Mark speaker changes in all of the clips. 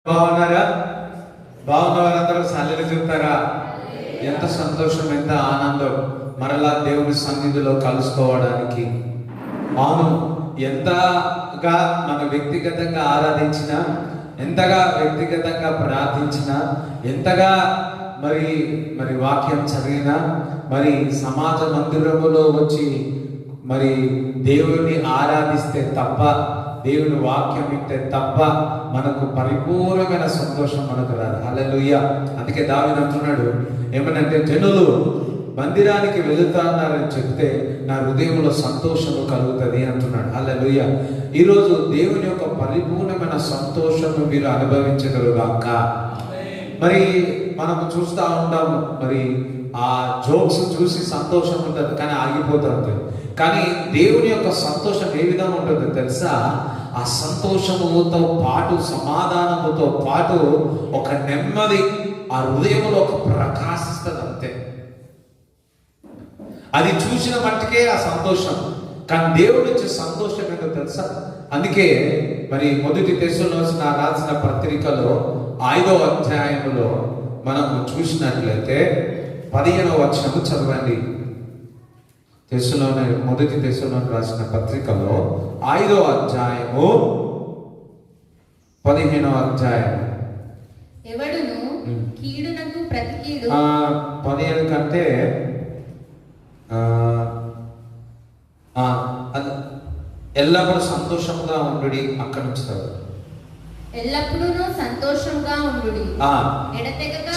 Speaker 1: బాగున్నారా? బాగున్నవారందరూ సల్లెలు చెప్తారా? ఎంత సంతోషం, ఎంత ఆనందం మరలా దేవుని సన్నిధిలో కలుసుకోవడానికి. అవును, ఎంతగా మన వ్యక్తిగతంగా ఆరాధించినా, ఎంతగా వ్యక్తిగతంగా ప్రార్థించినా, ఎంతగా మరి మరి వాక్యం చదివినా, మరి సమాజ మందిరములో వచ్చి మరి దేవుని ఆరాధిస్తే తప్ప, దేవుని వాక్యం వింటే తప్ప మనకు పరిపూర్ణమైన సంతోషం మనకు రాదు. హల్లెలూయా. అందుకే దావీదు అంటున్నాడు ఏమనంటే, జనులు మందిరానికి వెళుతున్నారని చెప్తే నా హృదయంలో సంతోషము కలుగుతుంది అంటున్నాడు. హల్లెలూయా. ఈరోజు దేవుని యొక్క పరిపూర్ణమైన సంతోషము మీరు అనుభవించగలుగాక. మరి మనము చూస్తూ ఉంటాము, మరి ఆ జోక్స్ చూసి సంతోషం ఉంటుంది కానీ ఆగిపోతూ ఉంటుంది. కానీ దేవుని యొక్క సంతోషం ఏ విధంగా ఉంటుందో తెలుసా? ఆ సంతోషముతో పాటు, సమాధానముతో పాటు ఒక నెమ్మది ఆ హృదయంలో ఒక ప్రకాశిస్తుంది అంతే. అది చూసిన మట్టుకే ఆ సంతోషం. కానీ దేవుడు ఇచ్చే సంతోషం ఏంటో తెలుసా? అందుకే మరి మొదటి తెస్సలోనికీయులకు రాసిన పత్రికలో 5వ అధ్యాయంలో మనము చూసినట్లయితే 15వ వచనము చదవండి. మొదటి తెస్సలోనికీయులకు రాసిన పత్రికలో 5వ అధ్యాయము 15వ అధ్యాయం.
Speaker 2: ఎవడును కీడునకు ప్రతి కీడు
Speaker 1: 15 కంటే ఎల్లప్పుడూ సంతోషంగా ఉండుడి. అక్కడ నుంచి
Speaker 2: ఎల్లప్పుడూ సంతోషంగా ఉండుడి. ఎడతెగక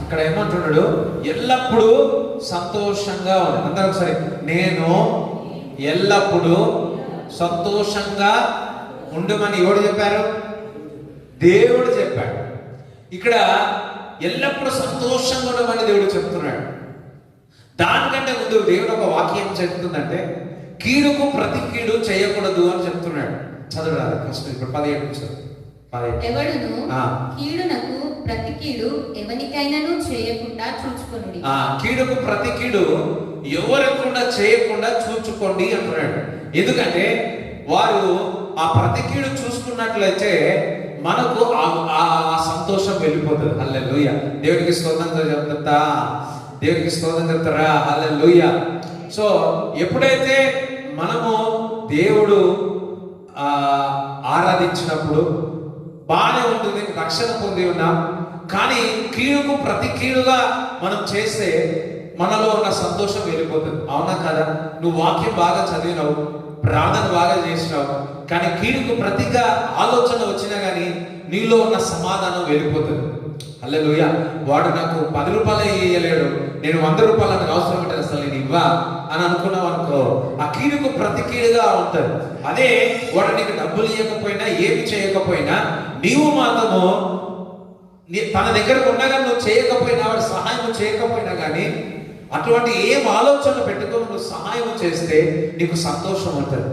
Speaker 1: ఇక్కడ ఏమంటున్నాడు? ఎల్లప్పుడూ సంతోషంగా ఉండు. అందరూ ఒకసారి, నేను ఎల్లప్పుడూ సంతోషంగా ఉండమని ఎవడు చెప్పారు? దేవుడు చెప్పాడు. ఇక్కడ ఎల్లప్పుడూ సంతోషంగా ఉండమని దేవుడు చెప్తున్నాడు. దానికంటే ముందు దేవుడు ఒక వాక్యం చెప్తుందంటే, కీడుకు ప్రతి కీడు చేయకూడదు అని చెప్తున్నాడు. చదవడాలి ఫస్ట్. ఇప్పుడు 17
Speaker 2: ఎవడును కీడునకు ప్రతి కీడు ఎవనికైనాను చేయకుండా చూచుకొనుడి.
Speaker 1: కీడుకు ప్రతి కీడు ఎవరికుండా చేయకుండా చూచుకోండి అంటున్నాడు. ఎందుకంటే వారు ఆ ప్రతి కీడు చూసుకున్నట్లయితే మనకు ఆ సంతోషం వెళ్ళిపోతుంది. హల్లెలూయా. దేవునికి స్తోత్రం చెప్తా, దేవునికి స్తోత్రం చెప్తారా? హల్లెలూయా. సో ఎప్పుడైతే మనము దేవుడు ఆరాధించినప్పుడు బాగానే ఉంటుంది, రక్షణ పొంది ఉన్నాం. కానీ కీడుకు ప్రతి కీడుగా మనం చేస్తే మనలో ఉన్న సంతోషం వెళ్ళిపోతుంది. అవునా కదా? నువ్వు వాక్యం బాగా చదివినావు, ప్రార్థన బాగా చేసినావు, కానీ కీడుకు ప్రతిగా ఆలోచన వచ్చినా కానీ నీలో ఉన్న సమాధానం వెళ్ళిపోతుంది. హల్లెలూయా. వాడు నాకు 10 రూపాయలు ఇయ్యలేడు, నేను 100 రూపాయలు నాకు అవసరం ఉంటుంది, అసలు నేను ఇవ్వా అని అనుకున్నావు అనుకో, ఆ కీడుకు ప్రతి కీడుగా ఉంటుంది. అదే వాడు నీకు డబ్బులు ఇవ్వకపోయినా, ఏమి చేయకపోయినా, నీవు మాత్రము తన దగ్గరకు ఉండగా నువ్వు చేయకపోయినా, వాడు సహాయం చేయకపోయినా కానీ, అటువంటి ఏం ఆలోచన పెట్టుకొని నువ్వు సహాయం చేస్తే నీకు సంతోషం ఉంటుంది.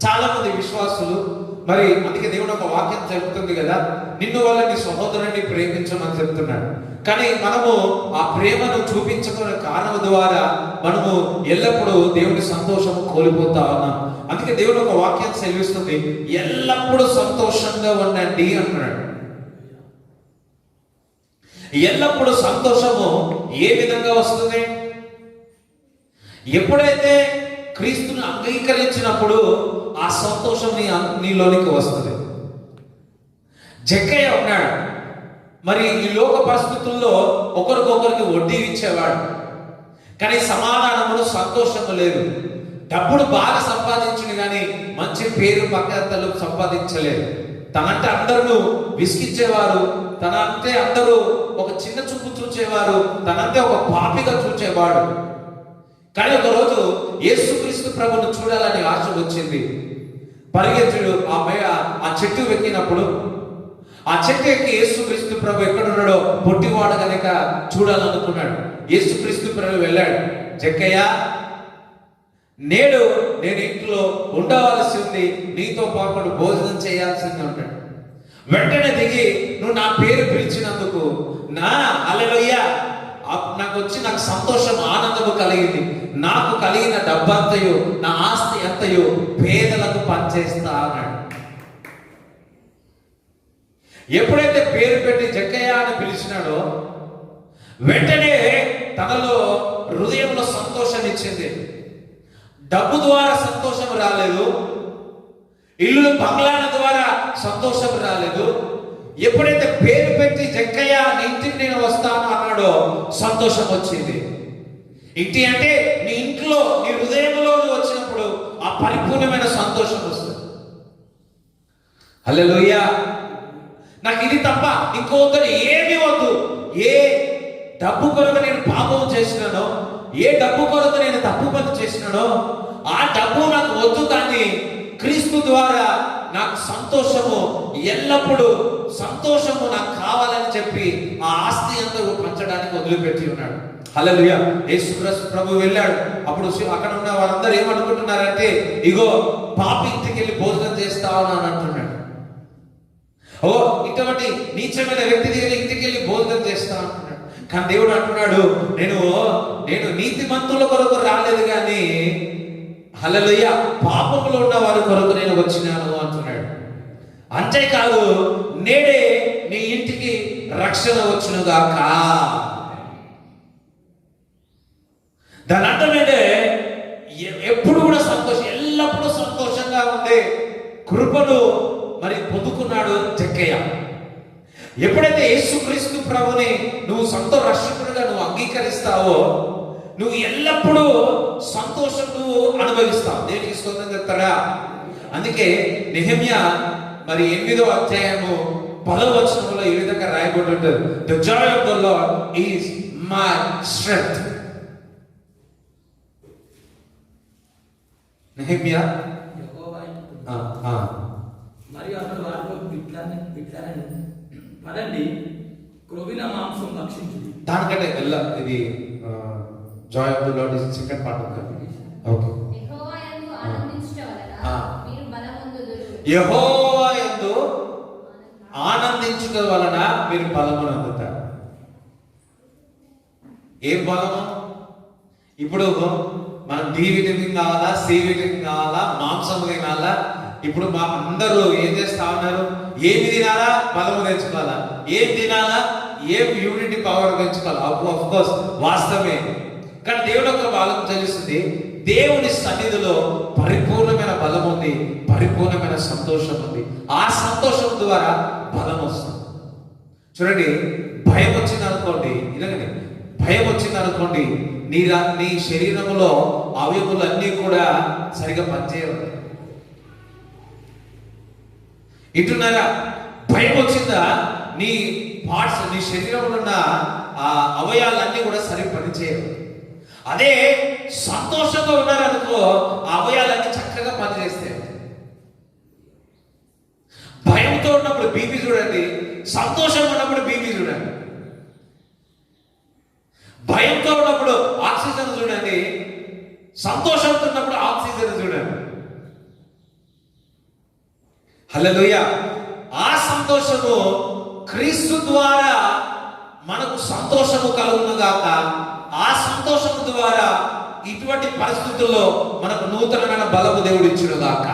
Speaker 1: చాలా మంది విశ్వాసులు మరి అందుకే దేవుడు ఒక వాక్యం చెబుతుంది కదా, నిన్ను వల్ల నీ సహోదరుని ప్రేమించమని చెప్తున్నాడు. కానీ మనము ఆ ప్రేమను చూపించుకునే కారణం ద్వారా మనము ఎల్లప్పుడూ దేవుని సంతోషం కోల్పోతా ఉన్నాం. అందుకే దేవుడు ఒక వాక్యం సెలవిస్తుంది, ఎల్లప్పుడూ సంతోషంగా ఉండండి అంటున్నాడు. ఎల్లప్పుడూ సంతోషము ఏ విధంగా వస్తుంది? ఎప్పుడైతే క్రీస్తుని అంగీకరించినప్పుడు ఆ సంతోషం నీలోనికి వస్తుంది. జక్కయ్య ఉన్నాడు, మరి ఈ లోక పరిస్థితుల్లో ఒకరికొకరికి వడ్డీ ఇచ్చేవాడు, కానీ సమాధానములు సంతోషము లేదు. డబ్బులు బాగా సంపాదించింది కానీ మంచి పేరు పక్కతలు సంపాదించలేదు. తనంటే అందరూ విసిగించేవారు, తనంటే అందరూ ఒక చిన్న చూపు చూచేవారు, తనంటే ఒక పాపిగా చూచేవాడు. కానీ ఒకరోజు యేసుక్రీస్తు ప్రభును చూడాలని ఆశ వచ్చింది. పరిగెత్తుడు ఆ చెట్టు ఎక్కినప్పుడు, ఆ చెట్టు ఎక్కి యేసుక్రీస్తు ప్రభు ఎక్కడున్నాడో పొట్టివాడు కనుక చూడాలనుకున్నాడు. యేసుక్రీస్తు ప్రభు వెళ్ళాడు, జక్కయ్య నేడు నేను ఇంట్లో ఉండవలసి ఉంది, నీతో పాటు భోజనం చేయాల్సింది ఉంటాడు. వెంటనే దిగి, నువ్వు నా పేరు పిలిచినందుకు హల్లెలూయా, నాకు సంతోషం, ఆనందము కలిగింది. నాకు కలిగిన డబ్బంతయు, నా ఆస్తి ఎంతయో పేదలకు పనిచేస్తా అన్నాడు. ఎప్పుడైతే పేరు పెట్టి జక్కయ్య అని పిలిచినాడో వెంటనే తనలో హృదయంలో సంతోషాన్ని ఇచ్చింది. డబ్బు ద్వారా సంతోషం రాలేదు, ఇల్లు బంగ్లాల ద్వారా సంతోషం రాలేదు. ఎప్పుడైతే పేరు పెట్టి జక్కయ్య నీ ఇంటికి నేను వస్తాను అన్నాడో సంతోషం వచ్చింది. ఇంటి అంటే నీ ఇంట్లో నీ హృదయంలో వచ్చినప్పుడు ఆ పరిపూర్ణమైన సంతోషం వస్తుంది. హల్లెలూయా. నాకు ఇది తప్ప ఇంకొకరు ఏమీ వద్దు. ఏ డబ్బు కొరకు నేను పాపం చేసినానో, ఏ డబ్బు కొరకు నేను తప్పు పని చేసినానో ఆ డబ్బు నాకు వద్దు, కానీ క్రీస్తు ద్వారా నాకు సంతోషము, ఎల్లప్పుడూ సంతోషము నాకు కావాలని చెప్పి ఆ ఆస్తి అందరూ పంచడానికి వదిలిపెట్టి ఉన్నాడు. హల్లెలూయా. యేసుక్రీస్తు ప్రభు వెళ్ళాడు. అప్పుడు అక్కడ ఉన్న వారందరూ ఏమనుకుంటున్నారంటే, ఇగో పాపి ఇంటికి వెళ్ళి భోజనం చేస్తావు అని అంటున్నాడు. ఓ ఇటువంటి నీచమైన వ్యక్తి దగ్గర ఇంటికి వెళ్ళి భోజనం చేస్తా అంటున్నాడు. కానీ దేవుడు అంటున్నాడు, నేను నీతిమంతుల కొరకు రాలేదు కానీ హల్లెలూయా పాపంలో ఉన్న వారి కొరకు నేను వచ్చినాను అంటున్నాడు. అంతేకాదు, నేడే నీ ఇంటికి రక్షణ వచ్చునుగాక. దాని అర్థమేంటే ఎప్పుడు కూడా సంతోషం, ఎల్లప్పుడూ సంతోషంగా ఉండే కృపను మరి పొందుకున్నాడు జక్కయ్య. ఎప్పుడైతే యేసుక్రీస్తు ప్రభుని నువ్వు సొంత రక్షకుడిగా నువ్వు అంగీకరిస్తావో నువ్వు ఎల్లప్పుడూ సంతోషం నువ్వు అనుభవిస్తావు. దేవునికి స్తోత్రం చెప్తాడా. అందుకే నెహెమ్యా మరి 8వ అధ్యాయము 10వ వచనంలో ఈ విధంగా రాయబడి ఉంటుంది, the joy of the Lord is my strength. Nehemiah
Speaker 3: మరియు అతడు వారితో పదండి, క్రొవ్విన మాంసం భక్షించుడి.
Speaker 1: దానికంటే ఇది joy of the Lord is second part of that. Okay.
Speaker 2: యెహోవా యందు ఆనందించుట వలన మీరు బలమొందుదురు.
Speaker 1: యెహోవా యందు ఆనందించుట వలన మీరు బలమును అందుతారు. ఏం బలము? ఇప్పుడు మనం డి విటమిన్ కావాలా, సి విటమిన్ కావాలా, మాంసం తినాలా. ఇప్పుడు మా అందరూ ఏం చేస్తా ఉన్నారు? ఏమి తినాలా? బలము తెచ్చుకోవాలా. ఏం తినాలా? ఏం యూనిటీ పవర్ తెచ్చుకోవాలా. ఆఫ్ కోర్స్ వాస్తవమే. కానీ దేవుడు ఒక బలం తెలుస్తుంది. దేవుని సన్నిధిలో పరిపూర్ణమైన బలం ఉంది, పరిపూర్ణమైన సంతోషం ఉంది. ఆ సంతోషం ద్వారా బలం వస్తుంది. చూడండి, భయం వచ్చింది అనుకోండి, ఇలాగనే భయం వచ్చింది అనుకోండి, నీ శరీరంలో అవయవులన్నీ కూడా సరిగా పనిచేయవు. ఇటున్నారా? భయం వచ్చిందా, నీ పార్ట్స్, నీ శరీరంలో ఉన్న ఆ అవయవాలన్నీ కూడా సరిగ్గా పనిచేయవు. అదే సంతోషంగా ఉన్నారనుకో, ఆ అవయవాలన్నీ చక్కగా పనిచేస్తాయి. భయంతో ఉన్నప్పుడు బీపీ చూడండి, సంతోషంగా ఉన్నప్పుడు బీపీ చూడండి. భయంతో ఉన్నప్పుడు ఆక్సిజన్ చూడండి, సంతోషంతో ఉన్నప్పుడు ఆక్సిజన్ చూడండి. హల్లెలూయా. ఆ సంతోషము క్రీస్తు ద్వారా మనకు సంతోషము కలుగునుగాక. ఆ సంతోషము ద్వారా ఇటువంటి పరిస్థితుల్లో మనకు నూతనమైన బలము దేవుడు ఇచ్చునుగాక.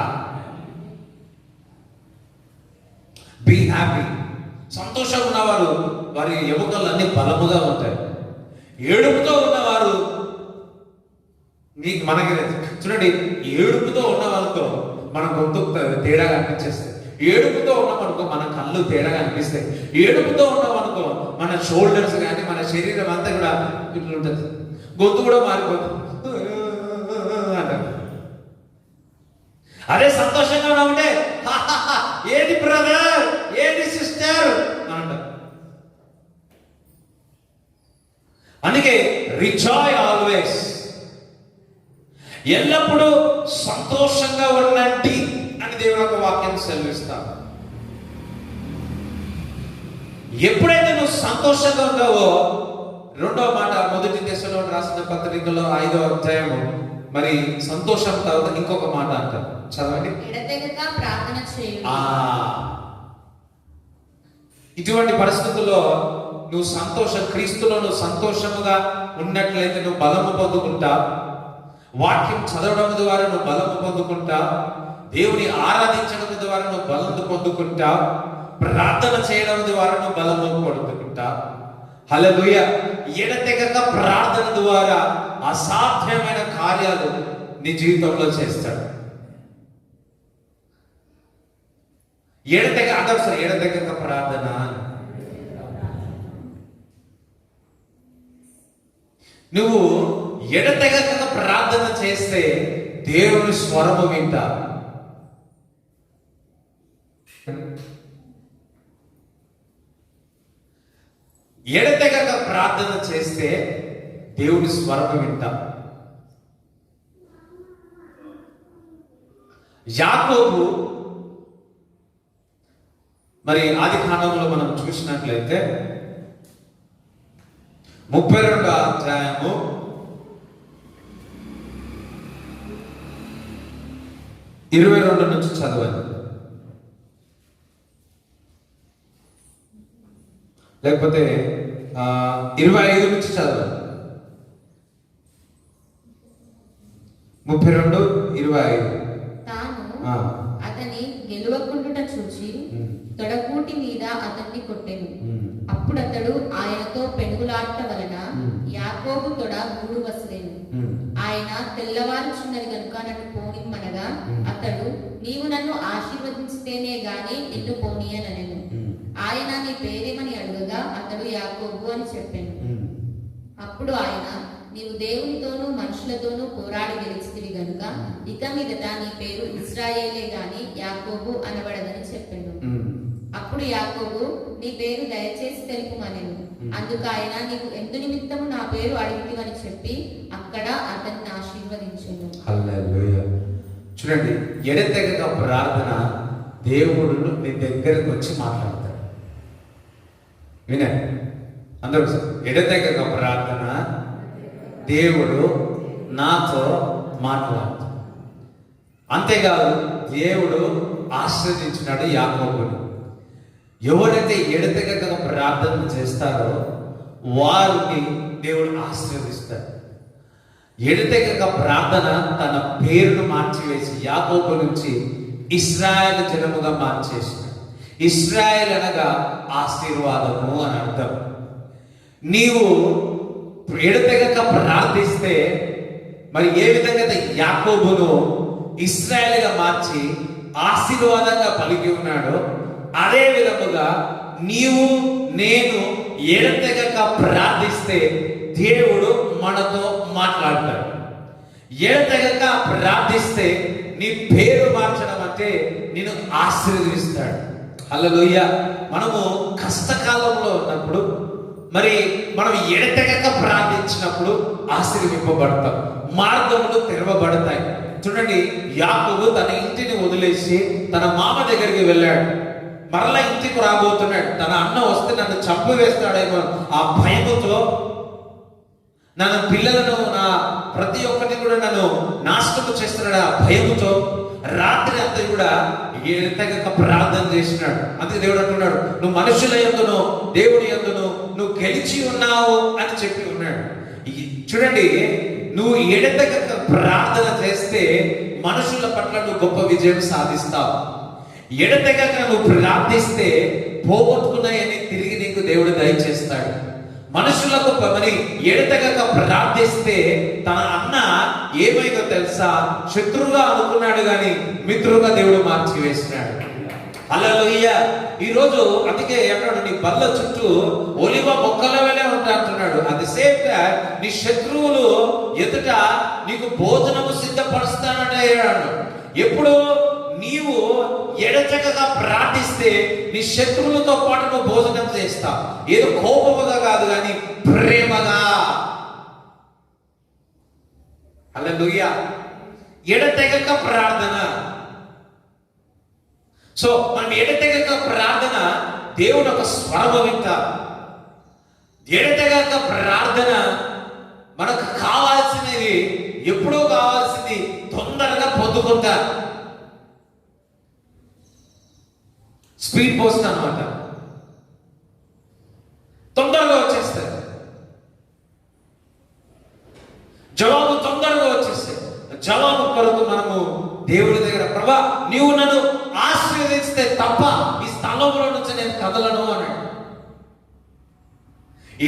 Speaker 1: Be happy. సంతోషంగా ఉన్నవారు వారి ఎముకలు అన్ని బలముగా ఉంటాయి. ఏడుపుతో ఉన్నవారు మనకి చూడండి, ఏడుపుతో ఉన్న వాళ్ళతో మన గొంతు తేడాగా అనిపించేస్తాయి. ఏడుపుతో ఉన్నామనుకో మన కళ్ళు తేడాగా అనిపిస్తాయి. ఏడుపుతో ఉన్నామనుకో మన షోల్డర్స్ కానీ మన శరీరం అంతా కూడా ఇట్లా ఉంటుంది. గొంతు కూడా మారిపోతుంది అంటారు. అదే సంతోషంగా ఉన్నామంటే ఏది బ్రదర్, ఏది సిస్టర్ అంటారు. అందుకే రిజాయ్ ఆల్వేస్, ఎల్లప్పుడూ సంతోషంగా ఉండండి అని దేవుని యొక్క వాక్యం సెలవిస్తాను. ఎప్పుడైతే నువ్వు సంతోషంగా ఉన్నావో, రెండవ మాట మొదటి దశలో రాసిన పత్రికలో 5వ అధ్యాయము మరి సంతోషం తర్వాత ఇంకొక మాట అంటారు, చదవండి.
Speaker 2: ఎడతెగక ప్రార్థన చేయుడి.
Speaker 1: ఇటువంటి పరిస్థితుల్లో నువ్వు క్రీస్తులో నువ్వు సంతోషముగా ఉన్నట్లయితే నువ్వు బలము పొందుకుంటావు. వాక్యం చదవడం ద్వారా నువ్వు బలము పొందుకుంటావు. దేవుని ఆరాధించడం ద్వారా నువ్వు బలము పొందుకుంటావు. ప్రార్థన చేయడం ద్వారా నువ్వు బలము పొందుకుంటావు. హల్లెలూయా. ఎడతెగక ప్రార్థన ద్వారా అసాధ్యమైన కార్యాలు నీ జీవితంలో చేస్తాడు. ఎడతెగక ప్రార్థన. నువ్వు ఎడతెగక ప్రార్థన చేస్తే దేవుని స్వరము వింటా. ఎడతెగక ప్రార్థన చేస్తే దేవుని స్వరము వింటా. యాకోబు మరి ఆది కాండంలో మనం చూసినట్లయితే 32వ అధ్యాయము 22 నుంచి చదవండి, లేకపోతే 25 నుంచి చదవండి. 32, 25.
Speaker 2: తాను అతని గెలువకుండుట చూచి తొడకూటి మీద అతన్ని కొట్టెను. అప్పుడు అతడు ఆయనతో పెనుగులాట వలన యాకోబు తొడ 3 వసలేను. ఆయన తెల్లవారుచున్నది గనుక నన్ను పోనిమ్మనగా అతడు నీవు నన్ను ఆశీర్వదించితేనే గాని నిన్ను పోనీయనెను. ఆయన నీ పేరేమని అడుగగా అతడు యాకోబు అని చెప్పాను. అప్పుడు ఆయన నీవు దేవునితోనూ మనుషులతోనూ పోరాడి గెలిచితివి గనుక ఇక మీదట నీ పేరు ఇశ్రాయేలే గాని యాకోబు అనబడదని చెప్పాను. అప్పుడు యాకోబు నీ పేరు దయచేసి తెలుపుమనెను. అందుకు ఆయన నీవు ఎందు నిమిత్తము నా పేరు అడిగితివని చెప్పి అక్కడ అతన్ని ఆశీర్వదించెను.
Speaker 1: హల్లెలూయా. చూడండి, ఎడతెగక ప్రార్థన దేవుడు నీ దగ్గరకు వచ్చి మాట్లాడతాడు. వినండి అందరూ, ఎడతెగక ప్రార్థన దేవుడు నాతో మాట్లాడతాడు. అంతేకాదు, దేవుడు ఆశ్రదించినాడు యాకోబుని. ఎవరైతే ఎడతెగక ప్రార్థన చేస్తారో వారిని దేవుడు ఆశీర్వదిస్తాడు. ఎడతెగక ప్రార్థన తన పేరును మార్చివేసి యాకోబు నుంచి ఇశ్రాయేలు జనముగా మార్చేసినాడు. ఇశ్రాయేల్ అనగా ఆశీర్వాదము అని అర్థం. నీవు ఎడతెగక ప్రార్థిస్తే మరి ఏ విధంగా యాకోబును ఇశ్రాయేలుగా మార్చి ఆశీర్వాదంగా పలికి ఉన్నాడో అదే విధముగా నీవు నేను ఎడతెగక ప్రార్థిస్తే దేవుడు మనతో మాట్లాడతాడు. ఎడతెగక ప్రార్థిస్తే నీ పేరు మార్చడం అంటే నిన్ను ఆశీర్వదిస్తాడు. హల్లెలూయా. మనము కష్టకాలంలో ఉన్నప్పుడు మరి మనం ఎడతెగక ప్రార్థించినప్పుడు ఆశీర్వింపబడతాం, మార్గములు తెరవబడతాయి. చూడండి, యాకోబు తన ఇంటిని వదిలేసి తన మామ దగ్గరికి వెళ్ళాడు. మరలా ఇంటికి రాబోతున్నాడు. తన అన్న వస్తే నన్ను చంపివేస్తాడేమో ఆ భయముతో, నన్ను పిల్లలను నా ప్రతి ఒక్కటి కూడా నన్ను నాశనము చేస్తున్నాడు ఆ భయముతో రాత్రి అంతా కూడా ఎడతెగక ప్రార్థన చేసినాడు. అందుకే దేవుడు అంటున్నాడు, నువ్వు మనుషుల యందును దేవుడి యందును నువ్వు గెలిచి ఉన్నావు అని చెప్పి ఉన్నాడు. చూడండి, నువ్వు ఎడతెగక ప్రార్థన చేస్తే మనుషుల పట్ల నువ్వు గొప్ప విజయం సాధిస్తావు. ఎడతెగక నువ్వు ప్రార్థిస్తే పోగొట్టుకున్నాయని తిరిగి నీకు దేవుడు దయచేస్తాడు. మనుషులకు మరి ఎడతెగక ప్రార్థిస్తే తన అన్న ఏమైందో తెలుసా? శత్రువుగా అనుకున్నాడు కానీ మిత్రుగా దేవుడు మార్చివేసినాడు. హల్లెలూయా. ఈరోజు అందుకే అన్నాడు, నీ బల్ల చుట్టూ ఒలివ మొక్కల వలె ఉంటా అంటున్నాడు. అది సేమ్ టైం నీ శత్రువులు ఎదుట నీకు భోజనము సిద్ధపరుస్తానంటే ఎప్పుడు నీవు ఎడతెగక ప్రార్థిస్తే నీ శత్రువులతో పాటు నువ్వు భోజనం చేస్తావు. ఏదో కోపముగా కాదు కానీ ప్రేమగా. హల్లెలూయా. ఎడతెగక ప్రార్థన. సో మనం ఎడతెగక ప్రార్థన దేవుడు ఒక స్వరము వింటారు. ఎడతెగక ప్రార్థన మనకు కావాల్సినది ఎప్పుడో కావాల్సింది తొందరగా పొందుకుంటారు. స్పీడ్ పోస్ట్ అన్నమాట, తొందరగా వచ్చేస్తారు. జవాబు తొందరగా వచ్చేస్తాయి. జవాబు కొరకు మనము దేవుడి దగ్గర, ప్రభా నీవు నన్ను ఆశీర్వదిస్తే తప్ప ఈ స్థలంలో నుంచి కదలను అన్నాడు.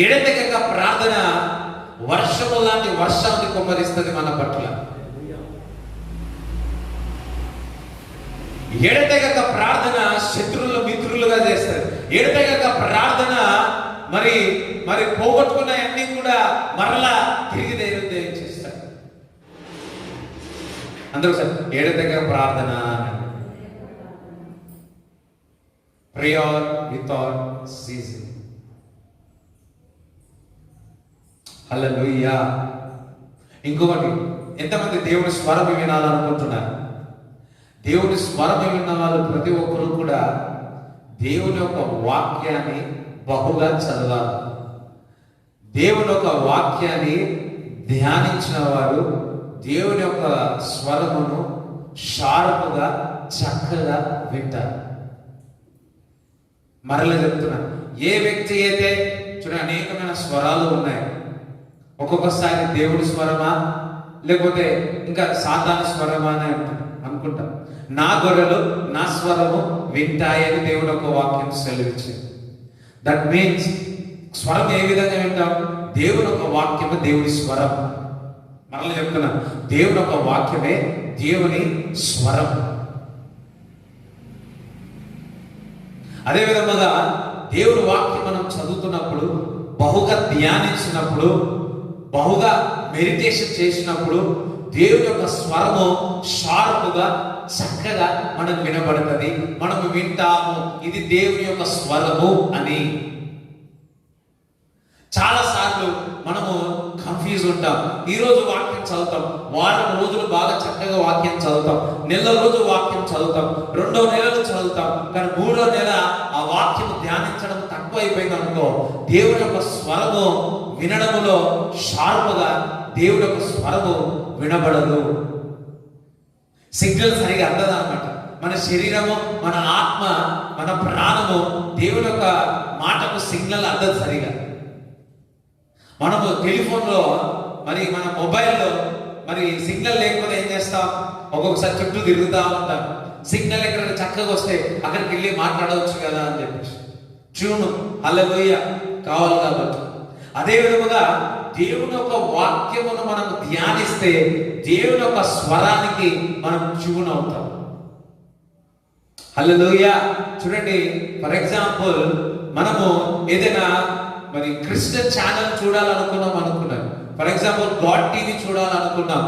Speaker 1: ఎడతెగక ప్రార్థన వర్షము లాంటి వర్షాన్ని కుమ్మరిస్తుంది మన పట్ల. ఎడతెగక ప్రార్థన శత్రువులు మిత్రులుగా చేస్తారు. ఎడతెగక ప్రార్థన మరి మరి పోగొట్టుకున్న అన్ని కూడా మరలా తిరిగి ధైర్యం చేస్తారు. అందరూ సార్ ఎడతెగక ప్రార్థన ప్రేయర్ వితౌట్ సీజింగ్. హల్లెలూయా. ఇంకొకటి, ఎంతమంది దేవుని స్వరం వినాలనుకుంటున్నారు? దేవుని స్వరం విన్న వాళ్ళు ప్రతి ఒక్కరు కూడా దేవుని యొక్క వాక్యాన్ని బహుగా చదవాలి. దేవుని యొక్క వాక్యాన్ని ధ్యానించిన వారు దేవుని యొక్క స్వరమును షార్పుగా చక్కగా వింటారు. మరలా చెప్తున్నా, ఏ వ్యక్తి అయితే చూడ అనేకమైన స్వరాలు ఉన్నాయి. ఒక్కొక్కసారి దేవుడి స్వరమా లేకపోతే ఇంకా సాధారణ స్వరమా అని అనుకుంటాం. నా గొర్రెలు నా స్వరము వింటాయని దేవుడు ఒక వాక్యం సెలవిచ్చింది. దట్ మీన్స్ స్వరం ఏ విధంగా వింటాం? దేవుని ఒక వాక్యము దేవుడి స్వరం. మరలా చెప్తున్నా, దేవుని ఒక వాక్యమే దేవుని స్వరం. అదే విధముగా దేవుని వాక్యం మనం చదువుతున్నప్పుడు, బహుగా ధ్యానించినప్పుడు, బహుగా మెడిటేషన్ చేసినప్పుడు దేవుని యొక్క స్వరము షార్పుగా చక్కగా మనకు వినబడుతుంది. మనము వింటాము ఇది దేవుని యొక్క స్వరము అని. చాలా సార్లు మనము కన్ఫ్యూజ్ ఉంటాం. ఈ రోజు వాక్యం చదువుతాం, వారం రోజులు బాగా చక్కగా వాక్యం చదువుతాం, నెల రోజు వాక్యం చదువుతాం, 2 నెలలు చదువుతాం, కానీ 3వ నెల ఆ వాక్యం ధ్యానించడం తక్కువ అయిపోయింది అనుకో, దేవుని యొక్క స్వరము వినడములో షార్పుగా దేవుని యొక్క స్వరము వినబడదు. సిగ్నల్ సరిగా అందదు అన్నమాట. మన శరీరము, మన ఆత్మ, మన ప్రాణము దేవుని యొక్క మాటకు సిగ్నల్ అందదు సరిగా. మనము టెలిఫోన్లో మరి మన మొబైల్లో మరి సిగ్నల్ లేకపోతే ఏం చేస్తాం? ఒక్కొక్కసారి చుట్టూ తిరుగుతూ ఉంటాం. సిగ్నల్ ఎక్కడైనా చక్కగా వస్తే అక్కడికి వెళ్ళి మాట్లాడవచ్చు కదా అని చెప్పేసి ట్యూను హల్లెలూయా కావాలి కాబట్టి. అదే విధముగా దేవుని యొక్క వాక్యమును మనం ధ్యానిస్తే దేవుని యొక్క స్వరానికి మనం ట్యూన్ అవుతాం. హల్లెలూయా. చూడండి, ఫర్ ఎగ్జాంపుల్ మనము ఏదైనా మరి క్రిస్టియన్ ఛానల్ చూడాలనుకున్నాం. ఫర్ ఎగ్జాంపుల్ గాడ్ టీవీ చూడాలనుకున్నాం.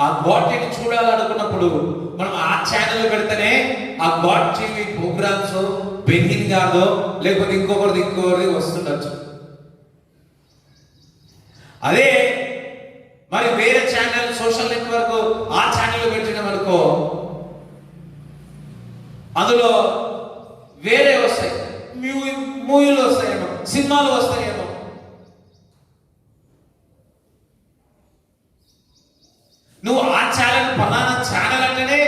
Speaker 1: ఆ గాడ్ టీవీ చూడాలనుకున్నప్పుడు మనం ఆ ఛానల్ పెడితేనే ఆ గాడ్ టీవీ ప్రోగ్రామ్స్ బెనిన్ గారిదో లేకపోతే ఇంకొకరిది వస్తుండొచ్చు. అదే మరి వేరే ఛానల్ సోషల్ నెట్వర్క్ ఆ ఛానల్ పెట్టిన వరకు అందులో వేరే వస్తాయి, మూవీలు వస్తాయేమో, సినిమాలు వస్తాయేమో. నువ్వు ఆ ఛానల్ పలానా ఛానల్ అంటేనే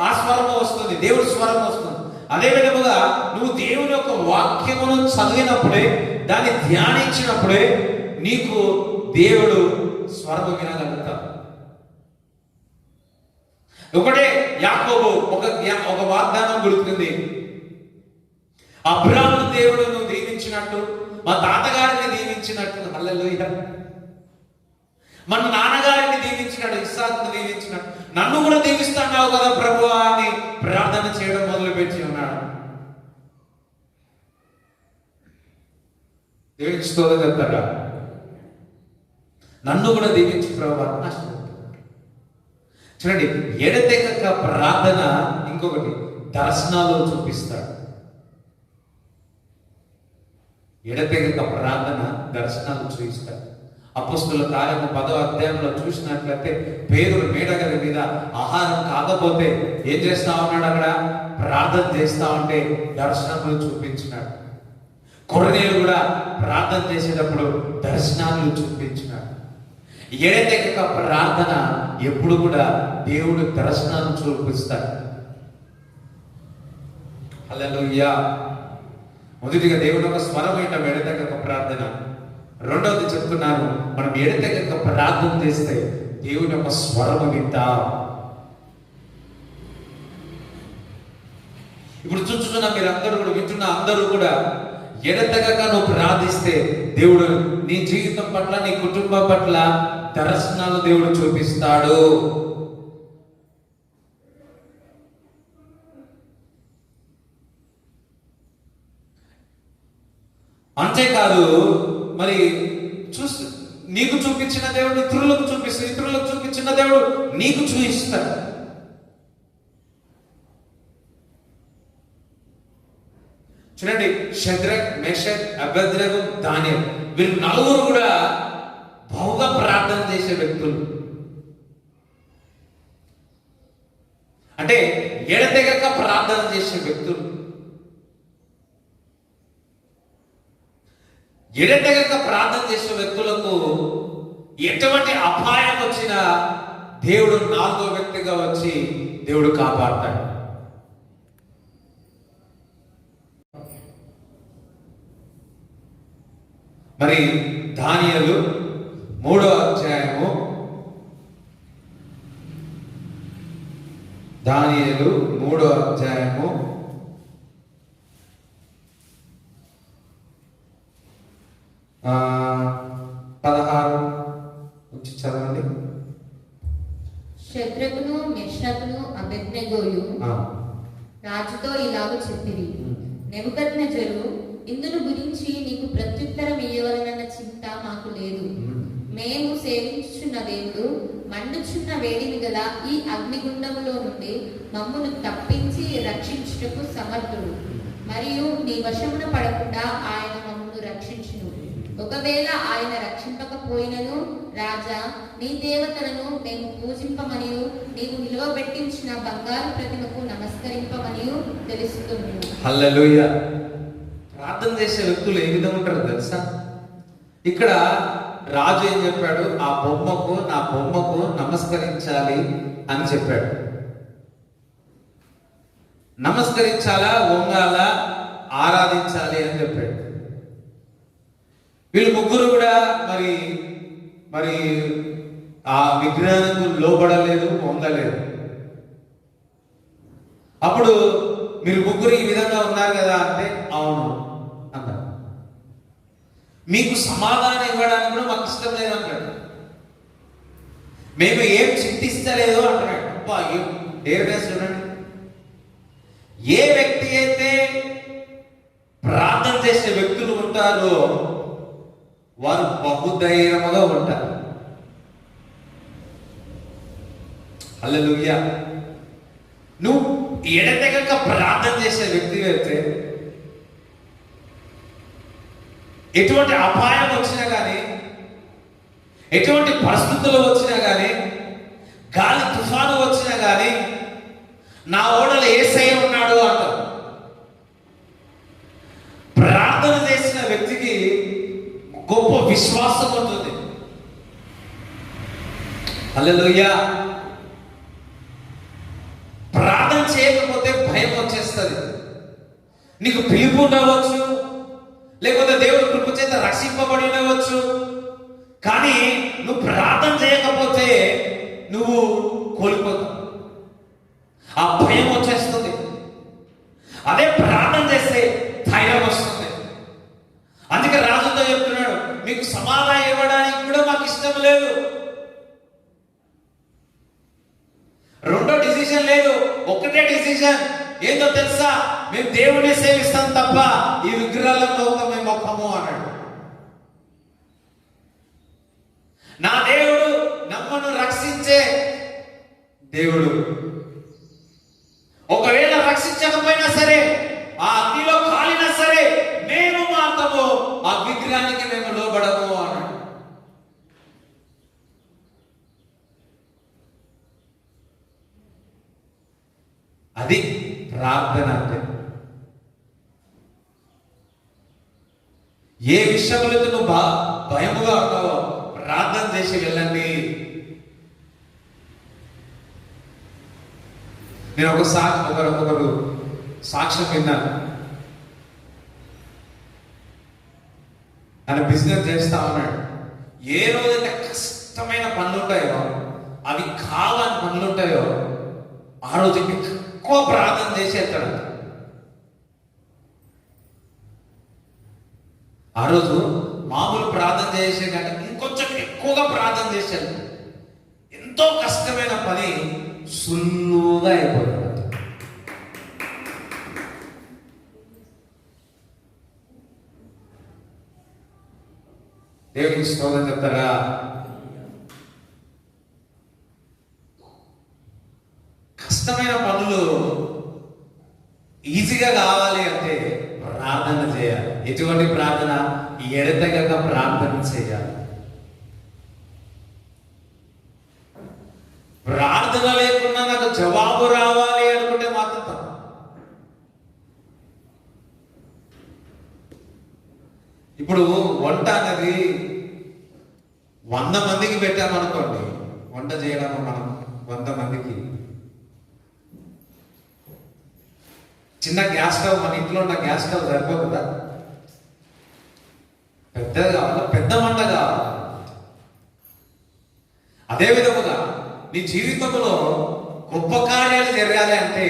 Speaker 1: ఆ స్వరం వస్తుంది, దేవుడి స్వరం వస్తుంది. అదే విధముగా నువ్వు దేవుని యొక్క వాక్యమును చదివినప్పుడే, దాన్ని ధ్యానించినప్పుడే నీకు దేవుడు స్వరం వినగలుగుతావు. ఒకటే యాకోబు ఒక వాగ్దానం గుర్తుంది. అబ్రాహాము దేవుడు నువ్వు దీవించినట్టు, మా తాతగారిని దీవించినట్టు, హల్లెలూయా, మన నాన్నగారిని దీవించినట్టు, ఇస్సాకును దీవించినట్టు నన్ను కూడా దీవిస్తున్నావు కదా ప్రభువా అని ప్రార్థన చేయడం మొదలుపెట్టి ఉన్నాడు. దేవునికి స్తోత్రం చెప్తారా? నన్ను కూడా దీవించి ప్రభువా. చూడండి, ఎడతెగక ప్రార్థన ఇంకొకటి దర్శనాలు చూపిస్తాడు. ఎడతెగక ప్రార్థన దర్శనాలు చూపిస్తాడు. అపొస్తలుల కార్యము 10వ అధ్యాయంలో చూసినట్లయితే పేతురు మేడగది మీద ఆహారం కాకపోతే ఏం చేస్తా ఉన్నాడు? అక్కడ ప్రార్థన చేస్తా ఉంటే దర్శనములు చూపించినాడు. కొర్నేలు కూడా ప్రార్థన చేసేటప్పుడు దర్శనాలు చూపించినాడు. ఎడతెగక ప్రార్థన ఎప్పుడు కూడా దేవుడు దర్శనాలు చూపిస్తాడు. హల్లెలూయా. మొదటిగా దేవుని యొక్క స్వరం ఏంటో ఎడతెగక ప్రార్థన. రెండవది చెప్తున్నాను, మనం ఎడతెగక ప్రార్థన చేస్తే దేవుని యొక్క స్వరము వింటాం. ఇప్పుడు చూస్తున్న మీరందరూ కూడా వింటున్న అందరూ కూడా ఎడతెగక నువ్వు ప్రార్థిస్తే దేవుడు నీ జీవితం పట్ల, నీ కుటుంబం పట్ల దర్శనాలు దేవుడు చూపిస్తాడు. అంతేకాదు, మరి నీకు చూపించిన దేవుడు ఇతరులకు చూపిస్తాడు, ఇతరులకు చూపించిన దేవుడు నీకు చూపిస్తాడు. చూడండి, షద్రక్, మేషక్, అబేద్నెగో, దానియేలు, వీరు నలుగురు కూడా బహుగా ప్రార్థన చేసే వ్యక్తులు. అంటే ఎడతెగక ప్రార్థన చేసే వ్యక్తులు. ఎడతెగక ప్రార్థన చేసే వ్యక్తులకు ఎటువంటి అపాయం వచ్చినా దేవుడు నాలుగో వ్యక్తిగా వచ్చి దేవుడు కాపాడతాడు. మరి దానియేలు 3వ అధ్యాయము, దానియేలు 3వ అధ్యాయము 16 నుంచి చదవండి.
Speaker 2: షద్రకును, మెషకును, అబేద్నెగోయు రాజుతో ఇలాగ చెప్పిరి, నెబుకద్నెజరు, ఇందును గురించి నీకు ప్రత్యుత్తరం ఇయ్యవలనన్న చింత మాకు లేదు. మేము సేవించుచున్న దేవుడు మండుచున్న వేడిని గల ఈ అగ్నిగుండములో నుండి మమ్మును తప్పించి రక్షించుటకు సమర్థుడు. మరియు నీ వశమున పడకుండా ఆయన మమ్మును రక్షించును. ఒకవేళ ఆయన రక్షింపకపోయినను రాజా, నీ దేవతలను మేము పూజింపమనియు నీవు నిలువబెట్టించిన బంగారు ప్రతిమకు నమస్కరింపమనియు తెలుసుకున్నాను.
Speaker 1: హల్లెలూయా. ప్రార్థన చేసే వ్యక్తులు ఏ విధంగా ఉంటారో తెలుసా? ఇక్కడ రాజు ఏం చెప్పాడు? నా బొమ్మకు నమస్కరించాలి అని చెప్పాడు. నమస్కరించాలా, వంగాలా, ఆరాధించాలి అని చెప్పాడు. వీళ్ళు ముగ్గురు కూడా మరి ఆ విగ్రహానికి లోబడలేదు, వంగలేదు. అప్పుడు మీరు ముగ్గురు ఈ విధంగా ఉన్నారు కదా అంటే అవును అన్నారు. మీకు సమాధానం ఇవ్వడానికి కూడా మాకు ఇష్టం లేదు అంటాడు. మేము ఏం చింతిస్తలేదు అంటున్నాడు. అబ్బా, ఏం డేర్నెస్ చూడండి. ఏ వ్యక్తి అయితే ప్రార్థన చేసే వ్యక్తులు ఉంటారో వారు బహుధైర్యముగా ఉంటారు. హల్లెలూయా. నువ్వు ఎడతెగక ప్రార్థన చేసే వ్యక్తి అయితే ఎటువంటి అపాయం వచ్చినా కానీ, ఎటువంటి పరిస్థితులు వచ్చినా కానీ, గాలి తుఫాను వచ్చినా కానీ నా ఓడలో యేసయ్య ఉన్నాడు అంటారు. ప్రార్థన చేసిన వ్యక్తికి గొప్ప విశ్వాసం ఉంటుంది. హల్లెలూయా. ప్రార్థన చేయకపోతే భయం వచ్చేస్తుంది. నీకు పిలుపు ఉండవచ్చు, లేకపోతే దేవుడు కృప చేత రక్షింపబడి ఉండవచ్చు, కానీ నువ్వు ప్రార్థన చేయకపోతే నువ్వు కోల్పోతావు. ఆ భయం వచ్చేస్తుంది. అదే ప్రార్థన చేస్తే ధైర్యం వస్తుంది. అందుకే రాజుతో చెప్తున్నాడు, మీకు సమాధానం ఇవ్వడానికి కూడా మాకు ఇష్టం లేదు. రెండో డిసిషన్ లేదు, ఒకటే డిసిషన్. ఏందో తెలుసా? మేము దేవుడిని సేవిస్తాం తప్ప ఈ విగ్రహాలకు మేము మొక్కము అన్నాడు. నా దేవుడు నమ్మను రక్షించే దేవుడు. ఒకవేళ రక్షించకపోయినా సరే, ఆ అగ్నిలో కాలినా సరే, మేము మాత్రము ఆ విగ్రహానికి మేము లోబడము అన్నాడు. అది ప్రార్థన అంటే. ఏ విషయంలో నువ్వు భయముగా ఉన్నావో ప్రార్థన చేసి వెళ్ళండి. నేను ఒకరు సాక్ష్యం విన్నాను. ఆయన బిజినెస్ చేస్తా ఉన్నాడు. ఏ రోజైతే కష్టమైన పనులు ఉంటాయో, అవి కావాలని పనులు ఉంటాయో, ఆ రోజు ఎక్కువ ప్రార్థన చేసేస్తాడు. ఆ రోజు మామూలు ప్రార్థన చేసే కంటే ఇంకొంచెం ఎక్కువగా ప్రార్థన చేశారు. ఎంతో కష్టమైన పని సులువుగా అయిపోతుంది. దేవునికి స్తోత్రం చెప్తారా? కష్టమైన పనులు ఈజీగా కావాలి అంటే ప్రార్థన చేయాలి. ఎటువంటి ప్రార్థన? ఎడతెగక ప్రార్థన చేయాలి. ప్రార్థన లేకుండా నాకు జవాబు రావాలి అనుకుంటే మాత్రం తప్పు. ఇప్పుడు వంట అనేది 100 మందికి పెట్టామనుకోండి, వంట చేయడం మనం 100 మందికి, చిన్న గ్యాస్ స్టవ్, మన ఇంట్లో ఉన్న గ్యాస్ స్టవ్ సరిపోతుందా? పెద్దది కావాలా? పెద్ద మంట కావాలా? అదే విధముగా నీ జీవితంలో గొప్ప కార్యాలు జరగాలి అంటే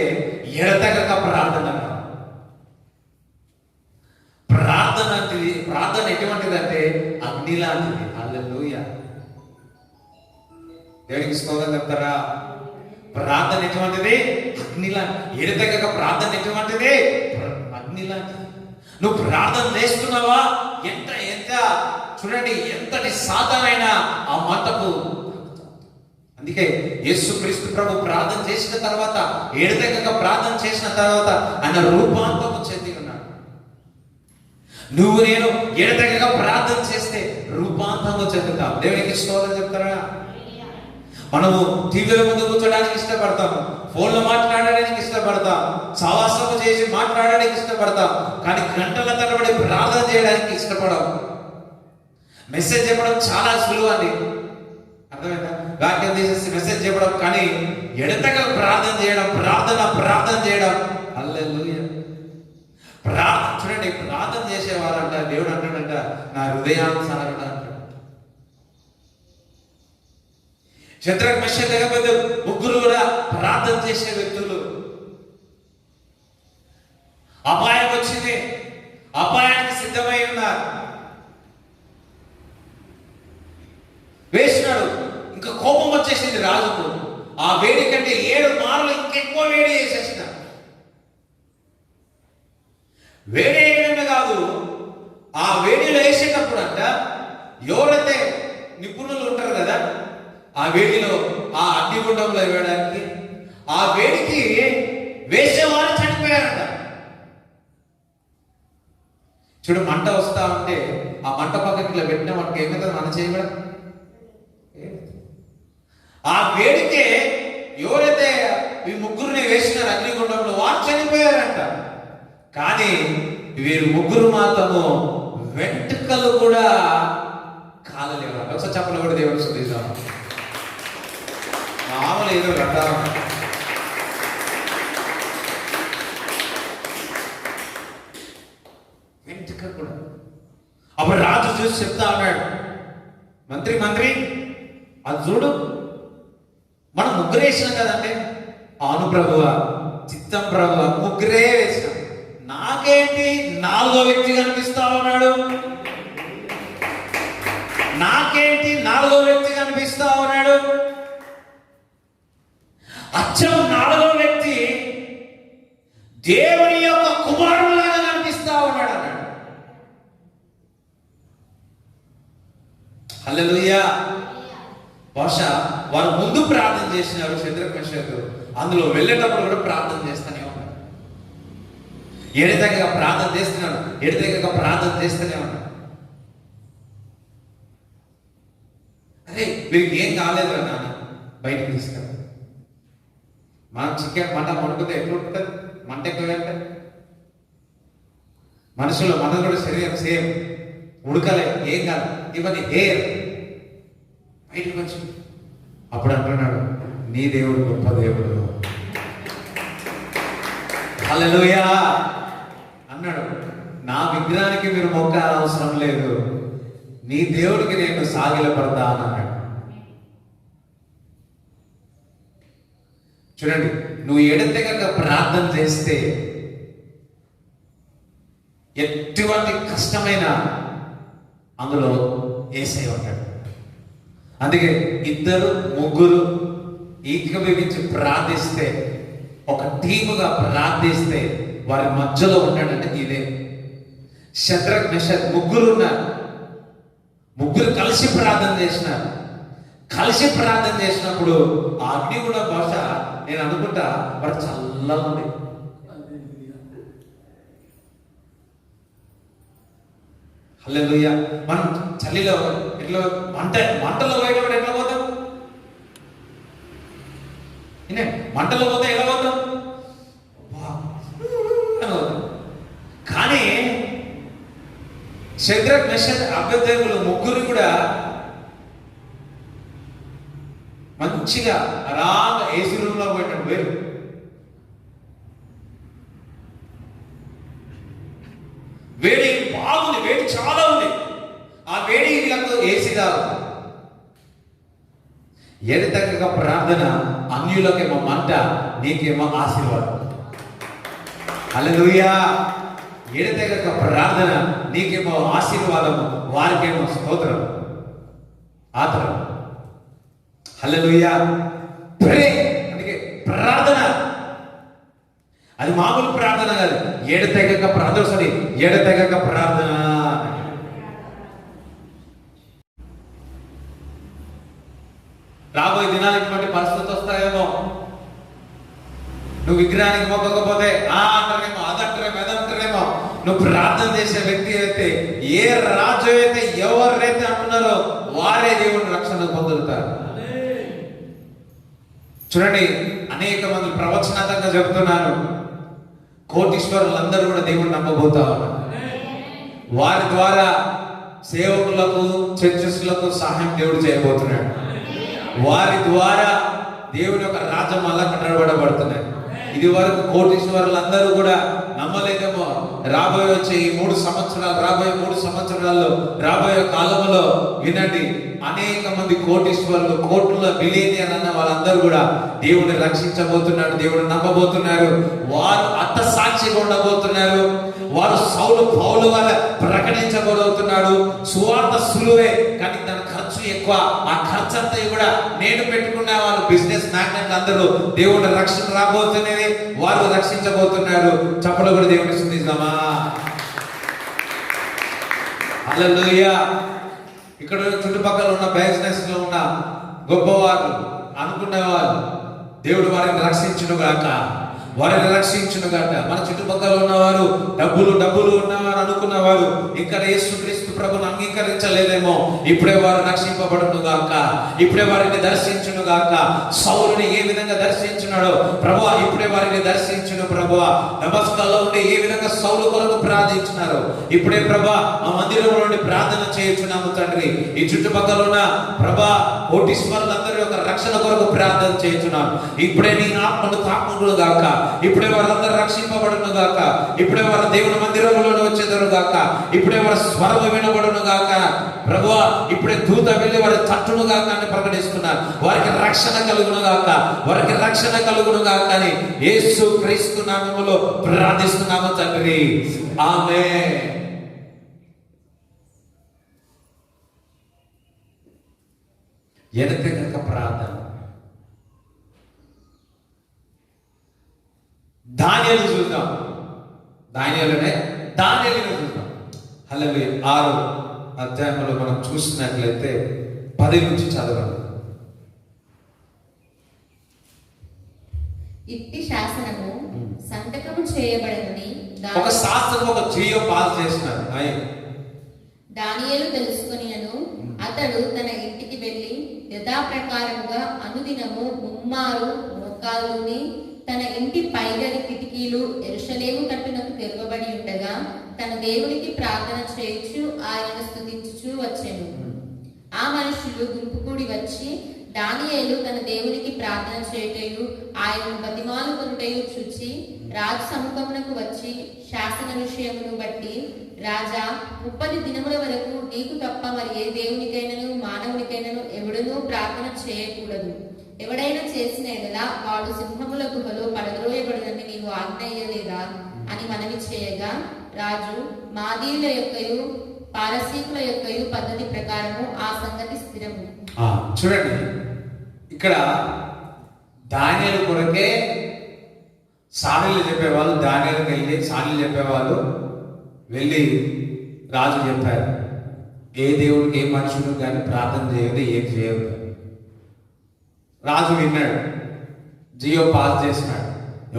Speaker 1: ఎడతెగక ప్రార్థన. ప్రార్థన ఎటువంటిదంటే అగ్ని లాంటిది. హల్లెలూయా. దేవునికి స్తోత్రం చెప్తారా? ప్రార్థన ఎటువంటిది? అగ్ని లాంటి. ఎడతెగక ప్రార్థన ఎటువంటిది? అగ్ని లాంటిది. నువ్వు ప్రార్థన చేస్తున్నావా? ఎంత ఎంత చూడండి, ఎంతటి సాధనైనా ఆ మంటకు. అందుకే యేసుక్రీస్తు ప్రభు ప్రార్థన చేసిన తర్వాత, ఎడతెగక ప్రార్థన చేసిన తర్వాత ఆయన రూపాంతరము చెంది ఉన్నాడు. నువ్వు నేను ఎడతెగక ప్రార్థన చేస్తే రూపాంతరము చెందుతాం. దేవునికి స్తోత్రం చెప్తారా? మనము టీవీల ముందు కూర్చోడానికి ఇష్టపడతాం, ఫోన్లో మాట్లాడడానికి ఇష్టపడతాం, సహవాసము చేసి మాట్లాడడానికి ఇష్టపడతాం, కానీ గంటల తరబడి ప్రార్థన చేయడానికి ఇష్టపడం. మెసేజ్ చెప్పడం చాలా సులువు అండి, అర్థమైందా? వాక్యం తీసేసి మెసేజ్ చెప్పడం, కానీ ఎడతెగక ప్రార్థన చేయడం, ప్రార్థన చేయడం. హల్లెలూయా. ప్రార్థన చూడండి, ప్రార్థన చేసేవారంట దేవుడు అంటాడంట, నా హృదయానుసారణ అంటాడు. శద్రక్ మెషక్ అబేద్నెగో ముగ్గురు కూడా ప్రార్థన చేసే వ్యక్తులు. అపాయం వచ్చింది, అపాయానికి సిద్ధమై ఉన్నారు. వేసినాడు, ఇంకా కోపం వచ్చేసింది రాజుకు. ఆ వేడి కంటే 7 మార్లు ఇంకెక్కువ వేడి చేసేసిన. వేడి వేయడమే కాదు, ఆ వేడిలో వేసేటప్పుడు అంట ఎవరైతే నిపుణులు ఉంటారు కదా, ఆ వేడిలో, ఆ అగ్నిగుండంలో వేయడానికి, ఆ వేడికి వేసేవారు చనిపోయారంట. చూడు, మంట వస్తా ఉంటే ఆ మంట పక్కకి ఇట్లా పెట్టిన మనకి ఏమైతే మనం చేయడం. ఆ వేడికే ఎవరైతే ఈ ముగ్గురిని వేసినారు అగ్నిగుండంలో, వారు చనిపోయారంట. కానీ వీరు ముగ్గురు మాత్రము వెంట్రుకలు కూడా కాలలేవు. ఒకసారి చెప్పలు కూడా దేవుడు స్తుతిద్దాం. మామూలు ఏదో రకాల వెంట్రుక కూడా. అప్పుడు రాజు చూసి చెప్తా ఉన్నాడు, మంత్రి అది చూడు, మనం ముగ్గురు వేసినాం కదంటే. అవును ప్రభువా, చిత్తం ప్రభువా, ముగ్గురే వేసినాం. నాకేంటి 4వ వ్యక్తి కనిపిస్తా ఉన్నాడు? నాకేంటి 4వ వ్యక్తి కనిపిస్తా ఉన్నాడు? అచ్చం 4వ వ్యక్తి దేవుని యొక్క కుమారులాగా కనిపిస్తా ఉన్నాడు అన్నాడు. హల్లెలూయా. బహుశా వారు ముందు ప్రార్థన చేసినారు శద్రక్ మెషక్, అందులో వెళ్ళేటప్పుడు కూడా ప్రార్థన చేస్తూనే ఉన్నారు. ఎడతెగక ప్రార్థన చేస్తూనే ఉన్నారు. అరే వీరికి ఏం కాలేదు నాన్న, బయటకు తీసుకెళ్ళి మనం చికెన్ మటన్ వండుకుంటే ఎట్లుంటుంది? మంట ఎక్కువ అంటే మనుషులు, మనది కూడా శరీరం సేమ్, ఉడకలే, ఏం కాదు. ఇవన్నీ హెయిర్ బయటకు వచ్చి అప్పుడు అంటున్నాడు, నీ దేవుడు గొప్ప దేవుడు. హల్లెలూయా అన్నాడు. నా విగ్రహానికి మీరు మొక్కాల్సిన అవసరం లేదు, నీ దేవుడికి నేను సాగిలపడతా అన్నాడు. చూడండి, నువ్వు ఎడతెగక ప్రార్థన చేస్తే ఎటువంటి కష్టమైన అందులో యేసయ్య ఉంటాడు. అందుకే ఇద్దరు ముగ్గురు ఏకీభవించి ప్రార్థిస్తే, ఒక టీముగా ప్రార్థిస్తే వారి మధ్యలో ఉన్నాడంటే ఇదే. షద్రక్ మెషక్ ముగ్గురు ఉన్నారు, ముగ్గురు కలిసి ప్రార్థన చేసినారు. కలిసి ప్రార్థన చేసినప్పుడు ఆ అగ్ని కూడా బహుశా నేను అనుకుంటా వాడు చల్లగా ఉంది. హల్లెలూయా. మనం చలిలో ఎట్లా మంటలో పోయేటప్పుడు ఎట్లా పోతాం? మంటలో పోతే ఎలా పోతాం? కానీ షద్రక్ మెషక్ అబేద్నెగోలు ముగ్గురు కూడా మంచిగా ఆరాంగా ఏసీ రూమ్ లో పోయినట్టు వేరు. వేడి బాగుంది, వేడి చాలా ఉంది. ఆ వేడి వీళ్ళకు ఏసీ రాదు. ఎడతెగక ప్రార్థన, అన్యులకేమో మంట, నీకేమో ఆశీర్వాదం. హల్లెలూయా. ఎడతెగక ప్రార్థన, నీకేమో ఆశీర్వాదము, వారికేమో స్తోత్రం, ఆత్రం. హల్లెలూయా. ప్రే, అందుకే ప్రార్థన అది మామూలు ప్రార్థన కాదు, ఎడతెగక ప్రార్థన. సరే, ఎడతెగక ప్రార్థన. రాబోయే దినాలు ఇటువంటి పరిస్థితి వస్తాయేమో. నువ్వు విగ్రహానికి మొక్కకపోతే అంటారేమో, అదంటారేమో, అదంటారేమో. నువ్వు ప్రార్థన చేసే వ్యక్తి అయితే, ఏ రాజు అయితే ఎవరైతే అంటున్నారో వారే దేవుని రక్షణ పొందుతారు. చూడండి, అనేక మంది ప్రవచనాత్మకంగా చెబుతున్నారు, కోటీశ్వరులందరూ కూడా దేవుని నమ్మబోతా ఉన్నారు. వారి ద్వారా సేవకులకు, చర్చస్లకు సహాయం దేవుడు చేయబోతున్నాడు. వారి ద్వారా దేవుని యొక్క రాజ్యం మళ్ళా కట్టబడబడుతున్నాయి. ఇది వరకు కోటీశ్వరులందరూ కూడా నమ్మలేదేమో. రాబోయే 3 సంవత్సరాలు, రాబోయే 3 సంవత్సరాల్లో, రాబోయే కాలంలో వినండి, అనేక మంది కోటీశ్వరులు, కోట్ల బిలియనియర్ అన్న వాళ్ళందరూ కూడా దేవుడిని రక్షించబోతున్నాడు, దేవుడిని నమ్మబోతున్నారు. వారు అర్థసాక్షిగా ఉండబోతున్నారు. వారు సౌలు పౌలు వల్ల ప్రకటించబోతున్నాడు. సువార్త సులువే, కానీ దాని ఖర్చు ఎక్కువ. ఆ ఖర్చు అంతా కూడా నేను పెట్టుకున్న వాళ్ళు బిజినెస్ మ్యాగ్నెట్ అందరూ దేవుడి రక్షణ రాబోతున్నది, వారు రక్షించబోతున్నారు. చప్పలు కూడా దేవుడిని స్తుతిద్దామా? హల్లెలూయా. ఇక్కడ చుట్టుపక్కల ఉన్న బిజినెస్ లో ఉన్న గొప్పవారు అనుకునేవారు, దేవుడు వారిని రక్షించును గాక, వారిని రక్షించును గాక. మన చుట్టుపక్కల ఉన్నవారు డబ్బులు ఉన్నవారు అనుకున్నవారు ఇక్కడ యేసుక్రీస్తు ప్రభుని అంగీకరించలేదేమో, ఇప్పుడే వారు రక్షింపబడును గాక, ఇప్పుడే వారిని దర్శించును గాక. సౌలుని ఏ విధంగా దర్శించున్నాడో ప్రభువా, ఇప్పుడే వారిని దర్శించును ప్రభువా. దమస్కలో ఉండి ఏ విధంగా సౌలు కొరకు ప్రార్థించినారు, ఇప్పుడే ప్రభా ఆ మందిరంలో నుండి ప్రార్థన చేయించున్నాము తండ్రి. ఈ చుట్టుపక్కల ఉన్న ప్రభా కోటీశ్వరులందరి యొక్క రక్షణ కొరకు ప్రార్థన చేయించున్నాను. ఇప్పుడే నీ ఆత్మను తాకును గాక, ఇప్పుడే వారందరూ రక్షింపబడును గాక, ఇప్పుడే వారు దేవుని మందిరంలో వచ్చేదరు గాక, ఇప్పుడే వారి స్వరము వినబడును గాక ప్రభువా. ఇప్పుడే దూత వెళ్ళి వారి తట్టును గాక అని ప్రకటిస్తున్నారు. వారికి రక్షణ కలుగును గాక, వారికి రక్షణ కలుగును గాక అని యేసు క్రీస్తు నామములో ప్రార్థిస్తున్నాము తండ్రి. ఆమేన్. ఎడతెగక ప్రార్థన. దానియేలు చూద్దాం, దానియేలునే చూద్దాం. హల్లెలూయా. 6వ అధ్యాయంలో మనం చూసినట్లయితే 10 నుంచి చదవండి.
Speaker 2: ఇట్టి శాసనము సంతకము చేయబడని
Speaker 1: ఒక శాస్త్రం, ఒక జియో పాస్ చేసినారు.
Speaker 2: దానియేలు తెలుసుకొనియను, అతడు తన ఇంటికి వెళ్ళి యథాప్రకారముగా అనుదినము 3 మోకాళ్ళుని తన ఇంటి పైగది కిటికీలు యెరూషలేము తట్టునకు తెరవబడి ఉండగా తన దేవునికి ప్రార్థన చేయుచు ఆయనను స్తుతించుచు వచ్చెను. ఆ మనుషులు గుంపు కూడి వచ్చి దానియేలు తన దేవునికి ప్రార్థన చేయుటయు ఆయనను బతిమాలుకొనుటయు చూచి రాజు సముఖమునకు వచ్చి శాసన విషయమును బట్టి, రాజా 30 దినముల వరకు నీకు తప్ప మరి ఏ దేవునికైనను మానవునికైనను ఎవడునూ ప్రార్థన చేయకూడదు. ఎవడైనా చేసిన ఎడలా వాడు సింహముల గుహలో పడద్రోయబడునని నీవు ఆజ్ఞ అయ్యలేదా అని మనవి చేయగా, రాజు మాదీయుల యొక్కయు పారసీకుల యొక్కయు పద్ధతి ప్రకారము ఆ సంగతి స్థిరము.
Speaker 1: చూడండి, ఇక్కడ దానియేలు కొరకే సారీలు చెప్పేవాళ్ళు, దానియేలుకి వెళ్ళి సారీలు చెప్పేవాళ్ళు వెళ్ళి రాజు చెప్పారు, ఏ దేవుడికి ఏ మనుషులు కానీ ప్రార్థన చేయదు, ఏం చేయదు. రాజు విన్నాడు, జియో పాస్ చేసినాడు,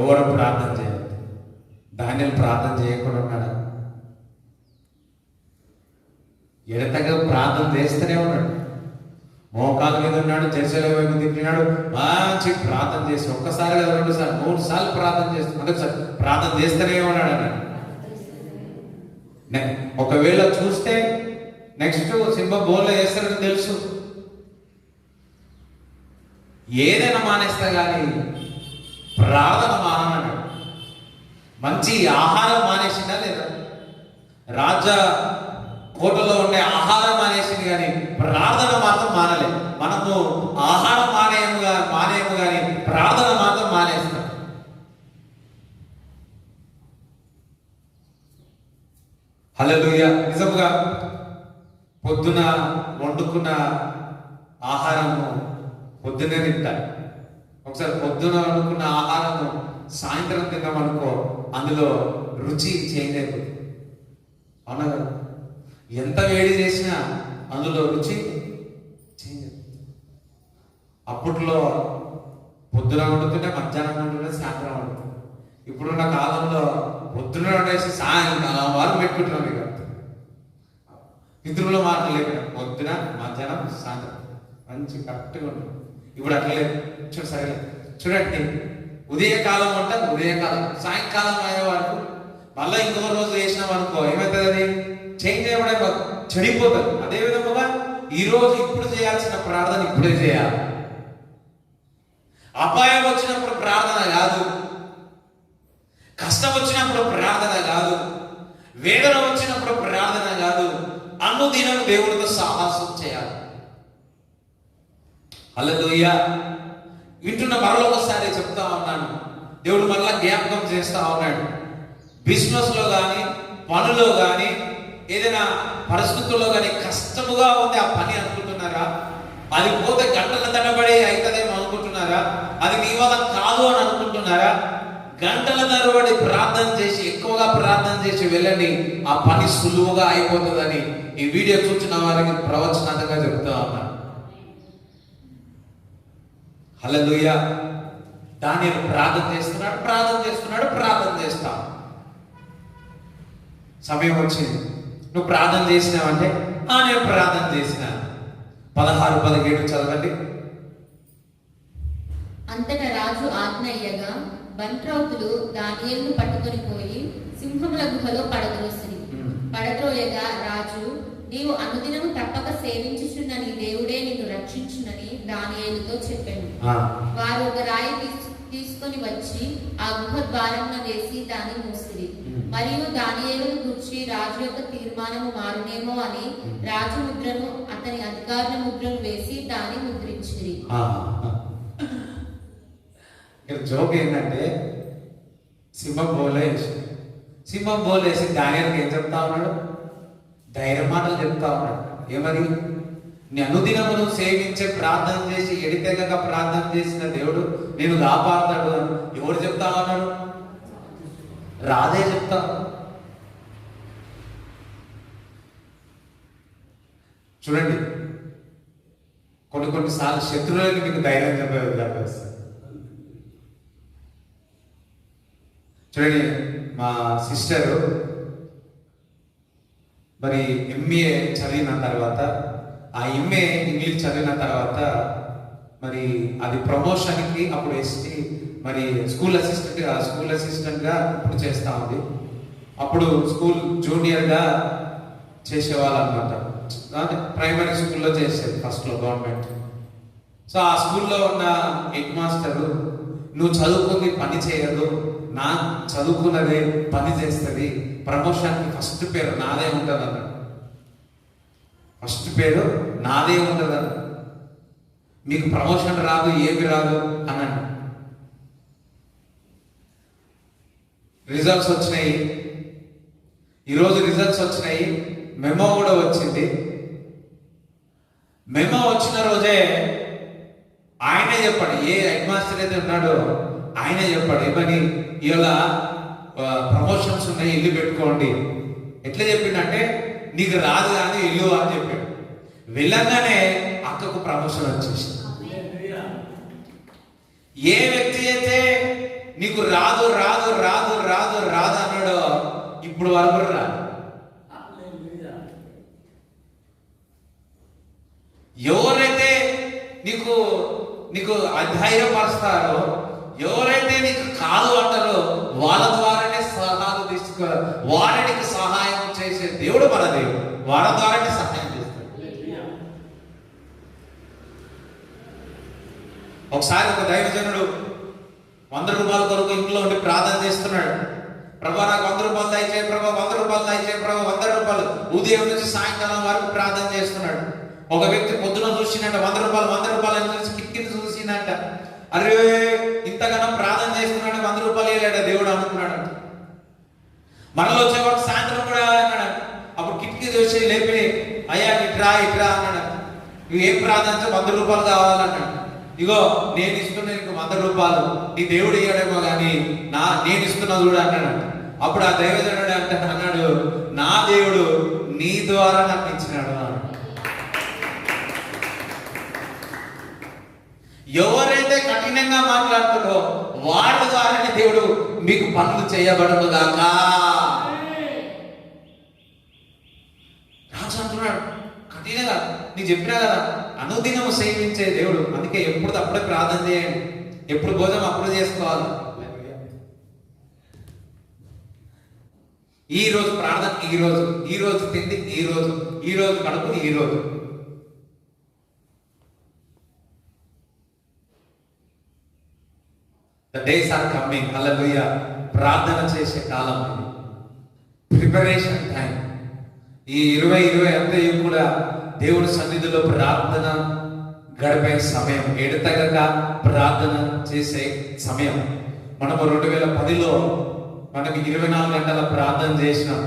Speaker 1: ఎవరు ప్రార్థన చేయదు. దానియేలు ప్రార్థన చేయకుండా ఉన్నాడు, ఎడతగా ప్రార్థన చేస్తూనే ఉన్నాడు. మోకాల మీద ఉన్నాడు, చర్చల వైపు తిప్పినాడు, మంచి ప్రార్థన చేసి ఒక్కసారి కదా 2 సార్లు 3 సార్లు ప్రార్థన చేస్తున్నాడు, ప్రార్థన చేస్తూనే ఉన్నాడు అన్నాడు. ఒకవేళ చూస్తే నెక్స్ట్ సింహ బోన్లో వేస్తారని తెలుసు. ఏదైనా మానేస్తా కానీ ప్రార్థన మానన్నాడు. మంచి ఆహారం మానేసిందా లేదా? రాజా కోటలో ఉండే ఆహారం మానేసింది కానీ ప్రార్థన మాత్రం మానలే. మనము ఆహారం మానేయము కానీ ప్రార్థన మాత్రం మానేస్తాం. హల్లెలూయా. నిజముగా పొద్దున వండుకున్న ఆహారము పొద్దునే తింటారు. ఒకసారి పొద్దున వండుకున్న ఆహారము సాయంత్రం తిన్నామనుకో, అందులో రుచి చేంజ్ అయిపోతుంది. అవునా కదా? ఎంత వేడి చేసినా అందులో రుచి చేంజ్ అయిపోతుంది. అప్పట్లో పొద్దున వండుతుంటే మధ్యాహ్నం వండుతుంటే సాయంత్రం వండుతుంది. ఇప్పుడున్న కాలంలో పొద్దున వండేసి సాయంత్రం వారు పెట్టుకుంటున్నాం. ఇక పితృల మాటలు లేక పొద్దున మధ్యాహ్నం సాయంత్రం మంచి కరెక్ట్గా ఉంటుంది. ఇప్పుడు అట్లా లేదు. సరే చూడండి, ఉదయకాలం అంటే ఉదయకాలం, సాయంకాలం అయ్యే వరకు మళ్ళీ ఇంకో రోజు వేసినాం అనుకో, ఏమవుతుంది? అది చేంజ్ అయ్యే చెడిపోతుంది. అదే విధముగా ఈరోజు ఇప్పుడు చేయాల్సిన ప్రార్థన ఇప్పుడే చేయాలి. అపాయం వచ్చినప్పుడు ప్రార్థన కాదు, కష్టం వచ్చినప్పుడు ప్రార్థన కాదు, వేదన వచ్చినప్పుడు ప్రార్థన కాదు, అనుదినం దేవుడితో సాహసం చేయాలి. హల్లెలూయా. వింటున్న మరొకసారి చెప్తా ఉన్నాను, దేవుడు మరలా జ్ఞాపకం చేస్తా ఉన్నాడు. బిజినెస్ లో కానీ, పనులో కానీ, ఏదైనా పరిస్థితుల్లో కానీ కష్టముగా ఉంది ఆ పని అనుకుంటున్నారా? అది పోతే గంటల తరబడి అవుతుందేమో అనుకుంటున్నారా? అది నీ వల్ల కాదు అని అనుకుంటున్నారా? గంటల తరబడి ప్రార్థన చేసి, ఎక్కువగా ప్రార్థన చేసి వెళ్ళండి, ఆ పని సులువుగా అయిపోతుందని ఈ వీడియో చూసిన వారికి ప్రవచనాలుగా చెప్తా ఉన్నాను. హల్లెలూయా. దానియేలు ప్రార్థన చేస్తాం. సమయం వచ్చింది, నువ్వు ప్రార్థన చేసినావంటే నేను ప్రార్థన చేసిన. 16-17 చదవండి.
Speaker 2: అంతటా రాజు ఆజ్ఞ అయ్యగా బంట్రౌతులు దానియేలును పట్టుకొని పోయి సింహముల గుహలో పడద్రోసిరి. పడద్రోయగా రాజు, నీవు అనుదినము తప్పక సేవించుచున్న నీ దేవుడే నిన్ను రక్షించునని దానియేలుతో చెప్పాను. వారు ఒక రాయి తీసుకొని వచ్చి ఆ గుహ ద్వారమున వేసి దాన్ని మూసిరి. మరియు దానియేలును గూర్చి రాజు యొక్క తీర్మానము మారునేమో అని రాజు ముద్రను, అతని అధికారుల ముద్రను వేసి దాన్ని ముద్రించిరి.
Speaker 1: ఇక్కడ జోక్ ఏంటంటే, సింహం బోలేసి దానియేలుకి ఏం చెప్తా ఉన్నాడు? ధైర్య మాటలు చెప్తా ఉన్నాడు. ఏమని? నీ అనుదినమును సేవించే ప్రార్థన చేసి ఎడితెగక ప్రార్థన చేసిన దేవుడు నేను కాపాడతాడు అని ఎవరు చెప్తా ఉన్నాడు? రాధే చెప్తా. చూడండి, కొన్నిసార్లు శత్రువులకి మీకు ధైర్యం చెప్పేది. చూడండి, మా సిస్టరు మరి ఎంఏ చదివిన తర్వాత, ఆ ఎంఏ ఇంగ్లీష్ చదివిన తర్వాత మరి అది ప్రమోషన్కి అప్పుడు వేసి మరి స్కూల్ అసిస్టెంట్గా ఇప్పుడు చేస్తూ ఉంది. అప్పుడు స్కూల్ జూనియర్గా చేసేవాళ్ళు అనమాట. ప్రైమరీ స్కూల్లో చేసేది ఫస్ట్లో గవర్నమెంట్. సో ఆ స్కూల్లో ఉన్న హెడ్ మాస్టరు, నువ్వు చదువుకుంది పని చేయదు, నా చదువుకున్నదే పని చేస్తుంది, ప్రమోషన్కి ఫస్ట్ పేరు నాదే ఉంటుంది అన్నాడు. ఫస్ట్ పేరు నాదే ఉంటుంది అన్నాడు. మీకు ప్రమోషన్ రాదు, ఏమి రాదు అన్నాడు. రిజల్ట్స్ వచ్చినాయి, ఈరోజు రిజల్ట్స్ వచ్చినాయి. మెమో కూడా వచ్చింది. మెమో వచ్చిన రోజే ఆయనే చెప్పాడు, ఏ హెడ్ మాస్టర్ అయితే ఉన్నాడో ఆయనే చెప్పాడు, ఏమని ఇలా ప్రమోషన్స్ ఉన్నాయి, ఇల్లు పెట్టుకోండి. ఎట్లా చెప్పిండంటే నీకు రాదు కానీ ఇల్లు అని చెప్పాడు. వెళ్ళంగానే అక్కకు ప్రమోషన్ వచ్చేసింది. ఏ వ్యక్తి అయితే నీకు రాదు రాదు రాదు రాదు రాదు అన్నాడో ఇప్పుడు వాళ్ళు కూడా రాదు. ఎవరైతే నీకు నీకు అధైర్యపరుస్తారో, ఎవరైతే నీకు కాదు అంటారో వాళ్ళ ద్వారానే సలహాలు తీసుకో, వారికి సహాయం చేసే దేవుడు మన దేవుడు, వాళ్ళ ద్వారానే సహాయం చేస్తాడు. ఒకసారి ఒక దైవజనుడు 100 రూపాయల కొరకు ఇంట్లో ఉండి ప్రార్థన చేస్తున్నాడు. ప్రభా నాకు 100 రూపాయలు దయచేయి ప్రభా, 100 రూపాయలు దయచేయి ప్రభా, 100 రూపాయలు. ఉదయం నుంచి సాయంకాలం వరకు ప్రార్థన చేస్తున్నాడు. ఒక వ్యక్తి పొద్దున చూసినట్ట 100 రూపాయలు అని చూసి కిటికీని చూసినట్ట, అరే ఇంతగానో ప్రార్థన చేస్తున్నాడు, 100 రూపాయలు వేయలేట దేవుడు అనుకున్నాడు. మనలో వచ్చేవాడు సాయంత్రం కూడా అన్నాడు. అప్పుడు కిటికీ చూసి లేపి, అయ్యా ఇట్రా ఇట్రా అన్నాడు. నువ్వు ఏం ప్రార్థన 100 రూపాయలు కావాలన్నాడు. ఇగో నేను ఇస్తున్నా నీకు 100 రూపాయలు, నీ దేవుడు ఇయ్యడేమో కానీ నేను ఇస్తున్నా చూడు అన్నాడు. అప్పుడు ఆ దైవజనుడు అంటే అన్నాడు, నా దేవుడు నీ ద్వారా నాకు ఇచ్చినాడు అన్నాడు. ఎవరైతే కఠినంగా మాట్లాడుతారో వాళ్ళ ద్వారానే దేవుడు మీకు పనులు చేయబడను గాక. రాజు అంటున్నాడు కఠినంగా, నీకు చెప్పినా కదా అనుదినము సేవించే దేవుడు, అందుకే ఎప్పుడు అప్పుడే ప్రార్థన చేయండి, ఎప్పుడు భోజనం అప్పుడు చేసుకోవాలి. ఈ రోజు ప్రార్థన, ఈ రోజు తిండి, ఈ రోజు కడుపు, ఈ రోజు the days are coming. హల్లెలూయా. ప్రార్థన చేసే కాలం, ప్రిపరేషన్ టైం. ఈ 2020 అంతయు కూడా దేవుడి సన్నిధిలో ప్రార్థన గడిపే సమయం, ఎడతెగక ప్రార్థన చేసే సమయం. మనము 2010లో మనకి 24 గంటల ప్రార్థన చేసినాం.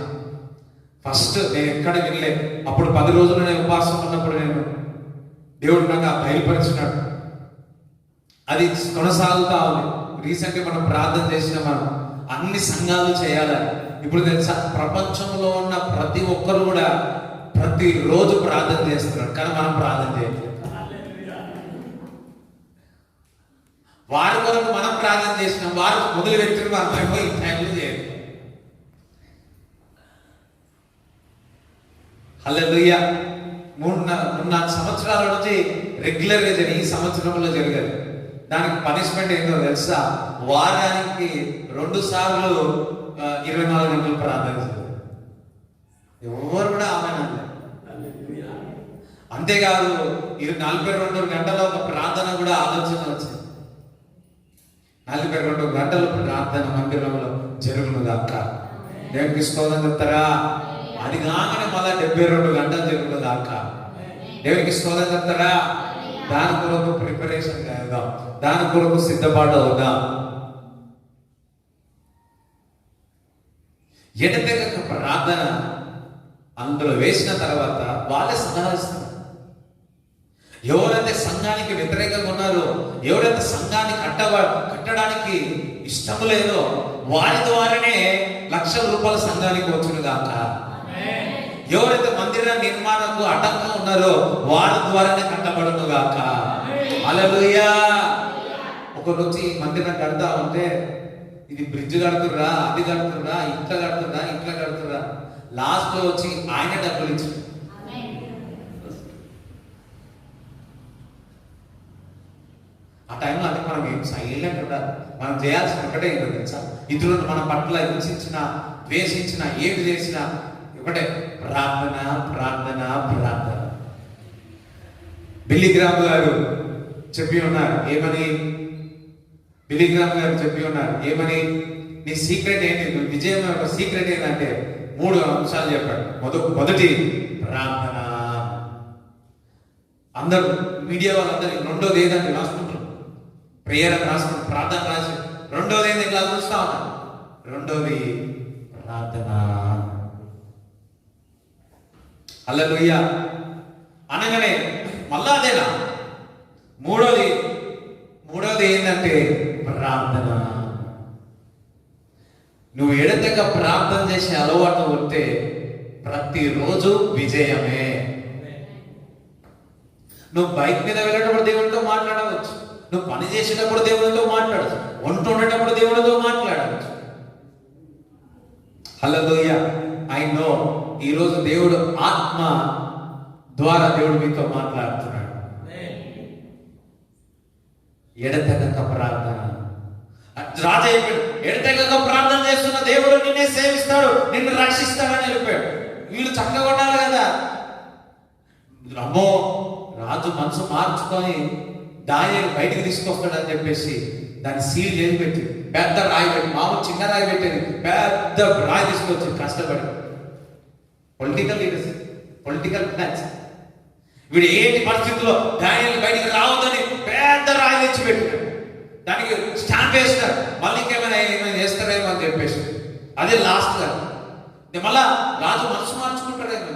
Speaker 1: ఫస్ట్ నేను ఎక్కడ వినలే, అప్పుడు 10 రోజులు నేను ఉపవాసం ఉన్నప్పుడు నేను దేవుడు నాకు బయలుపరిచినాడు. అది కొనసాగుతా ఉంది. రీసెంట్గా మనం ప్రార్థన చేసిన మనం అన్ని సంఘాలు చేయాలి. ఇప్పుడు తెలుసా, ప్రపంచంలో ఉన్న ప్రతి ఒక్కరు కూడా ప్రతిరోజు ప్రార్థన చేస్తున్నారు, కానీ మనం ప్రార్థన చేయట్లేదు. వారి కొరకు మనం ప్రార్థన చేసినాం, వారు మొదలు వ్యక్తులు మనం ఈ టైంలో చేయాలి. హల్లెలూయా. 3-4 సంవత్సరాల నుంచి రెగ్యులర్గా జరిగి ఈ సంవత్సరంలో జరగాలి. దానికి పనిష్మెంట్ ఏంటో తెలుసా, వారానికి 2 సార్లు 24 గంటలు ప్రార్థన చేయాలి. ఎవరు కూడా ఆమెనండి. అంతేకాదు, ఇది 42 గంటల ఒక ప్రార్థన కూడా ఆలోచన వచ్చింది. 42 గంటలు ప్రార్థన మందిరంలో జరుగును గాక. దేవునికి స్తోత్రం చెప్తారా? అది కాగానే మళ్ళా 72 గంటలు జరుగును గాక. దేవునికి స్తోత్రం చెప్తారా? దాని కొరకు ప్రిపరేషన్ చేద్దాం, దాని కొరకు సిద్ధపాటు అవుదాం. ఎడతెగక ప్రార్థన అందులో వేసిన తర్వాత వాళ్ళే సలహాస్తారు. ఎవరైతే సంఘానికి వ్యతిరేకంగా ఉన్నారో, ఎవరైతే సంఘాన్ని కట్టడానికి ఇష్టం లేదో వారి ద్వారానే లక్షల రూపాయల సంఘానికి వచ్చును గాక. ఎవరైతే మందిర నిర్మాణకు అడ్డంగా ఉన్నారో వారి ద్వారానే కట్టబడును గాక. హల్లెలూయా. ఒక రోజు ఈ మందిరం కడతా ఉంటే, ఇది బ్రిడ్జ్ కడుతుర్రా, అది కడుతుర్రా, ఇట్లా కడుతుర్రా, లాస్ట్ లో వచ్చి ఆయన డబ్బులు ఇచ్చారు. ఆ టైంలో అంటే మనం ఏం సైలెంట్ ఉండాలి. మనం చేయాల్సిన ఒకటే ఏంటో తెలుసా, ఇతరులను మన పట్ల హింసించిన, ద్వేషించిన, ఏమి చేసినా ఒకటే ప్రార్థన ప్రార్థన ప్రార్థన. బిల్లిగ్రామ్ గారు చెప్పి ఉన్నారు ఏమని, నీ సీక్రెట్ ఏంటి, విజయం యొక్క సీక్రెట్ ఏంటంటే 3 అంశాలు చెప్పాడు. మొదటి ప్రార్థన. అందరూ మీడియా వాళ్ళందరూ రెండోది ఏదంటే రాసుకుంటారు, ప్రేయర్ అని రాసుకుంటారు, ప్రార్థన రాసి. రెండోది ఏంది ఇట్లా చూస్తా ఉన్నాను, రెండోది ప్రార్థన. హల్లెలూయా అనగానే మళ్ళా అదేనా మూడోది ఏంటంటే ప్రార్థన. నువ్వు ఎడతెగ ప్రార్థన చేసే అలవాటు ఉంటే ప్రతిరోజు విజయమే. నువ్వు బైక్ మీద వెళ్ళేటప్పుడు దేవునితో మాట్లాడవచ్చు, నువ్వు పని చేసేటప్పుడు దేవునితో మాట్లాడవచ్చు, వంట ఉండేటప్పుడు దేవునితో మాట్లాడవచ్చు. హల్లెలూయా. ఐ నో ఈరోజు దేవుడు ఆత్మ ద్వారా దేవుడు మీతో మాట్లాడుతున్నాడు. ఎడతెగక ప్రార్థన. రాజా చెప్పాడు, ఎడతెగక ప్రార్థన చేస్తున్న దేవుడు నిన్నే సేవిస్తాడు, నిన్ను రక్షిస్తాడని చెప్పాడు. వీళ్ళు చక్కగా ఉండాలి కదా. అమ్మో రాజు మనసు మార్చుకొని దానియేలు బయటికి తీసుకొస్తాడని చెప్పేసి దాన్ని సీల్ చేసి పెట్టి పెద్ద రాయి పెట్టి, మామూలు చిన్న రాయి పెట్టేది పెద్ద రాయి తీసుకొచ్చి కష్టపడి పొలిటికల్ ప్లాన్స్. వీడు ఏంటి పరిస్థితుల్లో దానియేలు బయటికి రావద్దని పెద్ద రాయి తెచ్చి పెట్టాడు. దానికి స్టాంప్ వేస్తారు, మళ్ళీ ఏమైనా చేస్తారేమో అని చెప్పేసి. అదే లాస్ట్ గా మళ్ళా రాజు మనసు మార్చుకుంటాడేమో.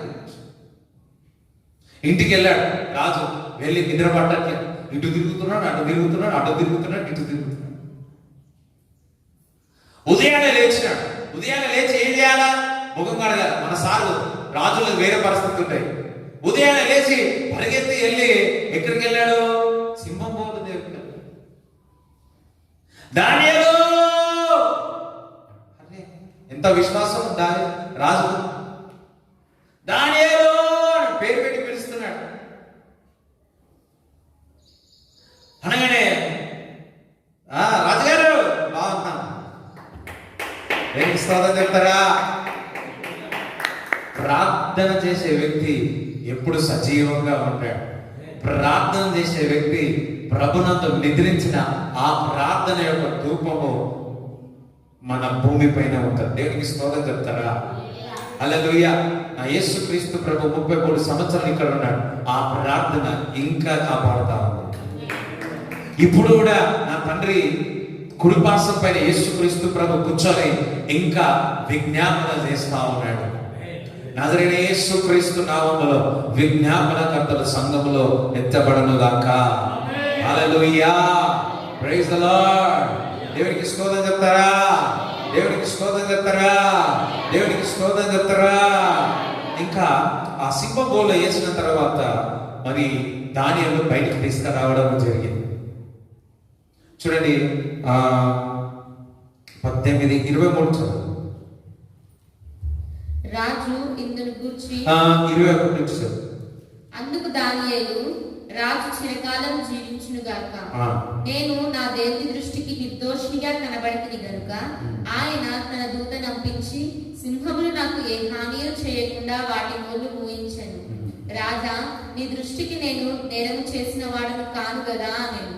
Speaker 1: ఇంటికి వెళ్ళాడు రాజు, వెళ్ళి నిద్ర పట్టట్లే, ఇటు తిరుగుతున్నాడు అటు తిరుగుతున్నాడు, అటు తిరుగుతున్నాడు ఇటు తిరుగుతున్నాడు. ఉదయాన్నే లేచినాడు. ఉదయాన్నే లేచి ఏం చేయాలా? ముఖం కడగాలి. మన సార్లు రాజులకు వేరే పరిస్థితి ఉంటాయి. ఉదయాన్నే లేచి పరిగెత్తి వెళ్ళి ఎక్కడికి వెళ్ళాడు? సింహం బోలు దగ్గరికి. దానియేలు ఎంత విశ్వాసం రాజు. దానియేలు పేరు పెట్టి పిలుస్తున్నాడు. అనగానే రాజుగారు బాగున్నా ఏమి ఇస్తాదని చెప్తారా? ప్రార్థన చేసే వ్యక్తి ఎప్పుడు సజీవంగా ఉంటాడు. ప్రార్థన చేసే వ్యక్తి ప్రభునందు నిద్రించిన ఆ ప్రార్థన యొక్క ధూపము మన భూమి పైన ఉంటుంది. దేవునికి స్తోత్రం చెప్తారా? హల్లెలూయా. నా యేసుక్రీస్తు ప్రభు 33 సంవత్సరాలు ఇక్కడ ఉన్నాడు. ఆ ప్రార్థన ఇంకా కాపాడుతా ఉంది. ఇప్పుడు కూడా నా తండ్రి కుడిపార్శ్వం పైన యేసుక్రీస్తు ప్రభు కూర్చొని ఇంకా విజ్ఞాపన చేస్తా ఉన్నాడు. నజరేయుడైన యేసుక్రీస్తు నామములో విజ్ఞాపనకర్తల సంఘములో ఎత్తబడును గాక. హల్లెలూయా. Praise the Lord. దేవునికి స్తోత్రం చెప్తారా? దేవునికి స్తోత్రం చెప్తారా? దేవునికి స్తోత్రం చెప్తారా? ఇంకా ఆ సింహం బోలో వేసిన తర్వాత మరి దానియేలు బయటికి తీసుకురావడం జరిగింది. చూడండి 18:23 చదువు.
Speaker 2: రాజు ఇందును గూర్చి
Speaker 1: 21 నుంచి చదువు.
Speaker 2: అందుకు దానియేలు, రాజు చిరకాలం జీవించునుగాక. నేను నా దేవుని దృష్టికి నిర్దోషిగా కనబడితిని గనుక ఆయన తన దూత నంపించి సింహములు నాకు ఏ హానియు చేయకుండా వాటి నోళ్ళు మూయించెను. రాజా, నీ దృష్టికి నేను నేరము చేసిన వాడను కాను గదా నేను.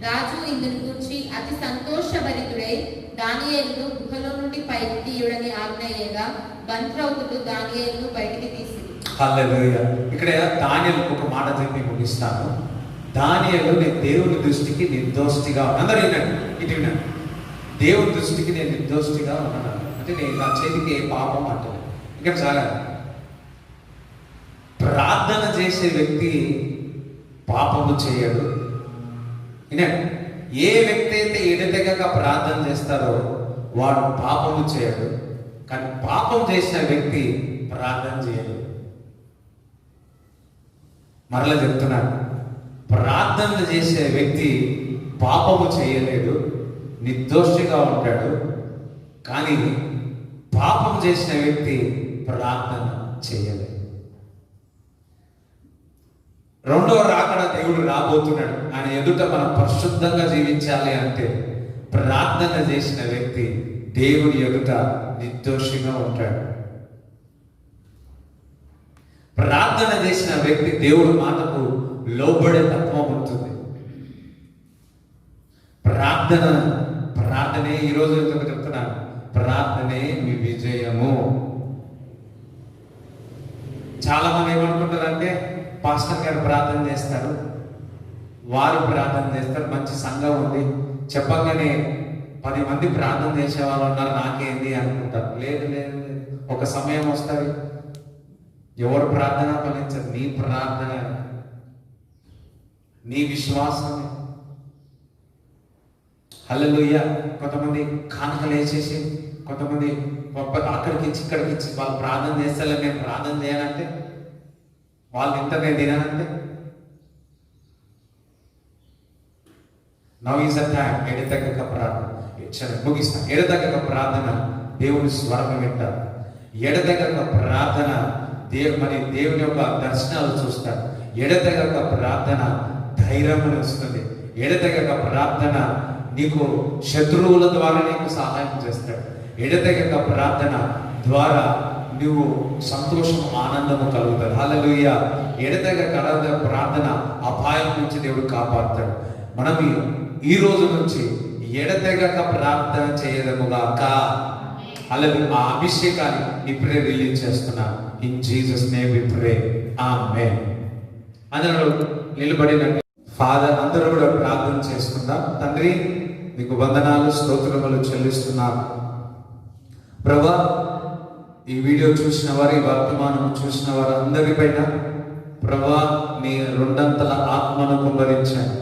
Speaker 2: రాజు ఇందును గూర్చి అతి సంతోషభరితుడై దానియేలును గుహలో నుండి పైకి తీయుడని ఆజ్ఞయ్యగా బంత్రౌతులు దానియేలును బయటికి తీసి.
Speaker 1: హల్లెలూయా. ఇక్కడ దానియేలు ఒక మాట చెప్పి ముగిస్తాను. దానియేలు నేను దేవుని దృష్టికి నిర్దోషిగా ఉన్నాను. అందరూ వినండి, ఇటు వినండి. దేవుని దృష్టికి నేను నిర్దోషిగా ఉన్నాను అంటే నేను నా చేతికి ఏ పాపం అంటాను. ఇక్కడ చాలా ప్రార్థన చేసే వ్యక్తి పాపము చేయడు. ఏ వ్యక్తి అయితే ఎడతెగక ప్రార్థన చేస్తారో వాడు పాపము చేయడు. కానీ పాపం చేసిన వ్యక్తి ప్రార్థన చేయడు. మరలా చెప్తున్నాను, ప్రార్థన చేసే వ్యక్తి పాపము చేయలేడు, నిర్దోషిగా ఉంటాడు. కానీ పాపం చేసిన వ్యక్తి ప్రార్థన చేయలేడు. రెండవ రాకడ దేవుడు రాబోతున్నాడు. ఆయన ఎదుట మనం పరిశుద్ధంగా జీవించాలి అంటే ప్రార్థన చేసిన వ్యక్తి దేవుడి ఎదుట నిర్దోషిగా ఉంటాడు. ప్రార్థన చేసిన వ్యక్తి దేవుడి మాటకు లోబడే తత్వం ఉంటుంది. ప్రార్థనే ఈరోజు చెప్తున్నాను, ప్రార్థనే మీ విజయము. చాలా మంది ఏమనుకుంటారంటే పాస్టర్ గారు ప్రార్థన చేస్తారు, వారు ప్రార్థన చేస్తారు, మంచి సంఘం ఉంది, చెప్పగానే 10 మంది ప్రార్థన చేసే వాళ్ళు ఉన్నారు, నాకేంది అనుకుంటారు. లేదు లేదు, ఒక సమయం వస్తుంది ఎవరు ప్రార్థన ఫలించదు, నీ ప్రార్థన, నీ విశ్వాసమే. హల్లెలూయా. కొంతమంది కానుకలు వేసేసి, కొంతమంది అక్కడికి ఇచ్చి ఇక్కడికి ఇచ్చి వాళ్ళు ప్రార్థన చేస్తారు, నేను ప్రార్థన చేయాలంటే, వాళ్ళు ఇంత నేను తినాలంటే. Now is a time. ఎడతెగక ప్రార్థన. ముగిస్తా. ఎడతెగక ప్రార్థన దేవుని స్వరం వింటారు. ఎడతెగక ప్రార్థన మరి దేవుని యొక్క దర్శనాలు చూస్తారు. ఎడతెగక ప్రార్థన ధైర్యం వస్తుంది. ఎడతెగక ప్రార్థన నీకు శత్రువుల ద్వారా నీకు సహాయం చేస్తాడు. ఎడతెగక ప్రార్థన ద్వారా నువ్వు సంతోషం, ఆనందము కలుగుతాడు. హల్లెలూయా. ఎడతెగక ప్రార్థన అపాయం నుంచి దేవుడు కాపాడుతాడు. మనం ఈ రోజు నుంచి ఎడతెగక ప్రార్థన చేయదముగాక. అలాగే ఆ అభిషేకాన్ని ఇప్పుడే రిలీజ్ చేస్తున్నా. ఇన్ జీసస్ నేమ్ వి ప్రే. ఆమేన్. అందరూ నిలబడిన ఫాదర్ అందరూ కూడా ప్రార్థన చేసుకుందాం. తండ్రి, నీకు వందనాలు, స్తోత్రములు చెల్లిస్తున్నాను. ప్రభా, ఈ వీడియో చూసిన వారు, ఈ వర్తమానం చూసిన వారు అందరిపైన ప్రభా నీ రెండంతల ఆత్మను కుమ్మరించాను.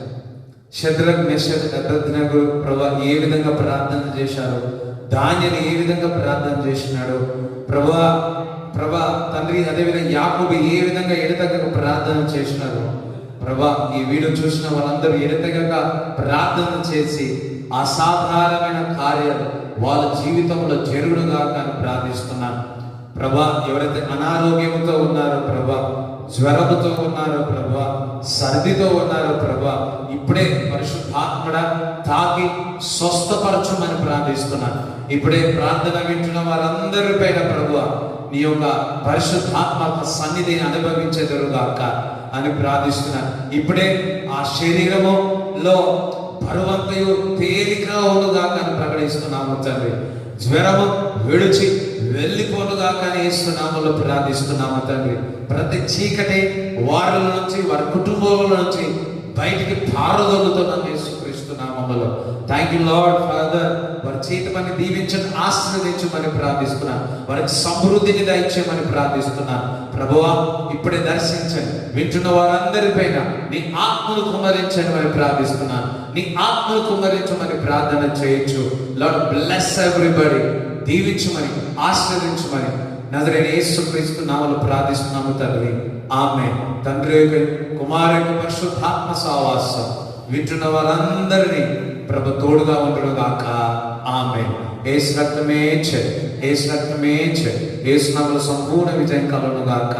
Speaker 1: షద్రక్, మెషక్, అబేద్నెగో ప్రభా ఏ విధంగా ప్రార్థన చేశారు, దానియేలు ఏ విధంగా ప్రార్థన చేసినాడు ప్రభా తండ్రి, అదేవిధంగా యాకోబు ఏ విధంగా ఎడతెగక ప్రార్థన చేసినారు ప్రభా, ఈ వీడియో చూసిన వాళ్ళందరూ ఎడతెగక ప్రార్థన చేసి అసాధారణమైన కార్యాలు వాళ్ళ జీవితంలో జరుగుడుగా అని ప్రార్థిస్తున్నాను ప్రభా. ఎవరైతే అనారోగ్యంతో ఉన్నారో ప్రభా, జ్వరముతో ఉన్నారో ప్రభా, సర్దితో ఉన్నారో ప్రభా, ఇప్పుడే పరిశుద్ధాత్మడ తాకి స్వస్థపరచమని ప్రార్థిస్తున్నాను. ఇప్పుడే ప్రార్థన వింటున్న వారందరి పైన ప్రభువా నీ యొక్క పరిశుద్ధాత్మ సన్నిధిని అనుభవించేదరుగాక అని ప్రార్థిస్తున్నాను. ఇప్పుడే ఆ శరీరములో బరువంతయు తేలిక ఉండుగాక అని ప్రకటిస్తున్నాము తండ్రి. జ్వరము విడిచి వెళ్ళిపోనుగాక అని యేసునామములో ప్రార్థిస్తున్నాము తండ్రి. ప్రతి చీకటి వారి నుంచి, వారి కుటుంబాల నుంచి బయటికి పారదొలుతున్నాం యేసుక్రీస్తు నామములో. Thank you lord father. వారి చేతి పని దీవించని, ఆశీర్వదించమని ప్రార్థిస్తున్నాను. వారికి సమృద్ధిని దయచేయమని ప్రార్థిస్తున్నాను ప్రభువా. ఇప్పుడే దర్శించండి, వింటున్న వారందరి పైన నీ ఆత్మను కుమ్మరించని మరి ప్రార్థిస్తున్నాను. నీ ఆత్మను కుమ్మరించమని ప్రార్థన చేయొచ్చు. Lord bless everybody. దీవించమని, ఆశీర్వదించమని నజరేయుడైన యేసుక్రీస్తు నామములో ప్రార్థిస్తున్నాము తండ్రి. ఆమేన్. తండ్రి యొక్క, కుమారు యొక్క పరిశుద్ధాత్మ సహవాసం వింటున్న వారందరినీ ప్రభు తోడుగా ఉండడు గాక. ఆమేన్. యేసు రక్తమే యేసు రక్తమే యేసు నామములో సంపూర్ణ విజయం కలుగును గాక.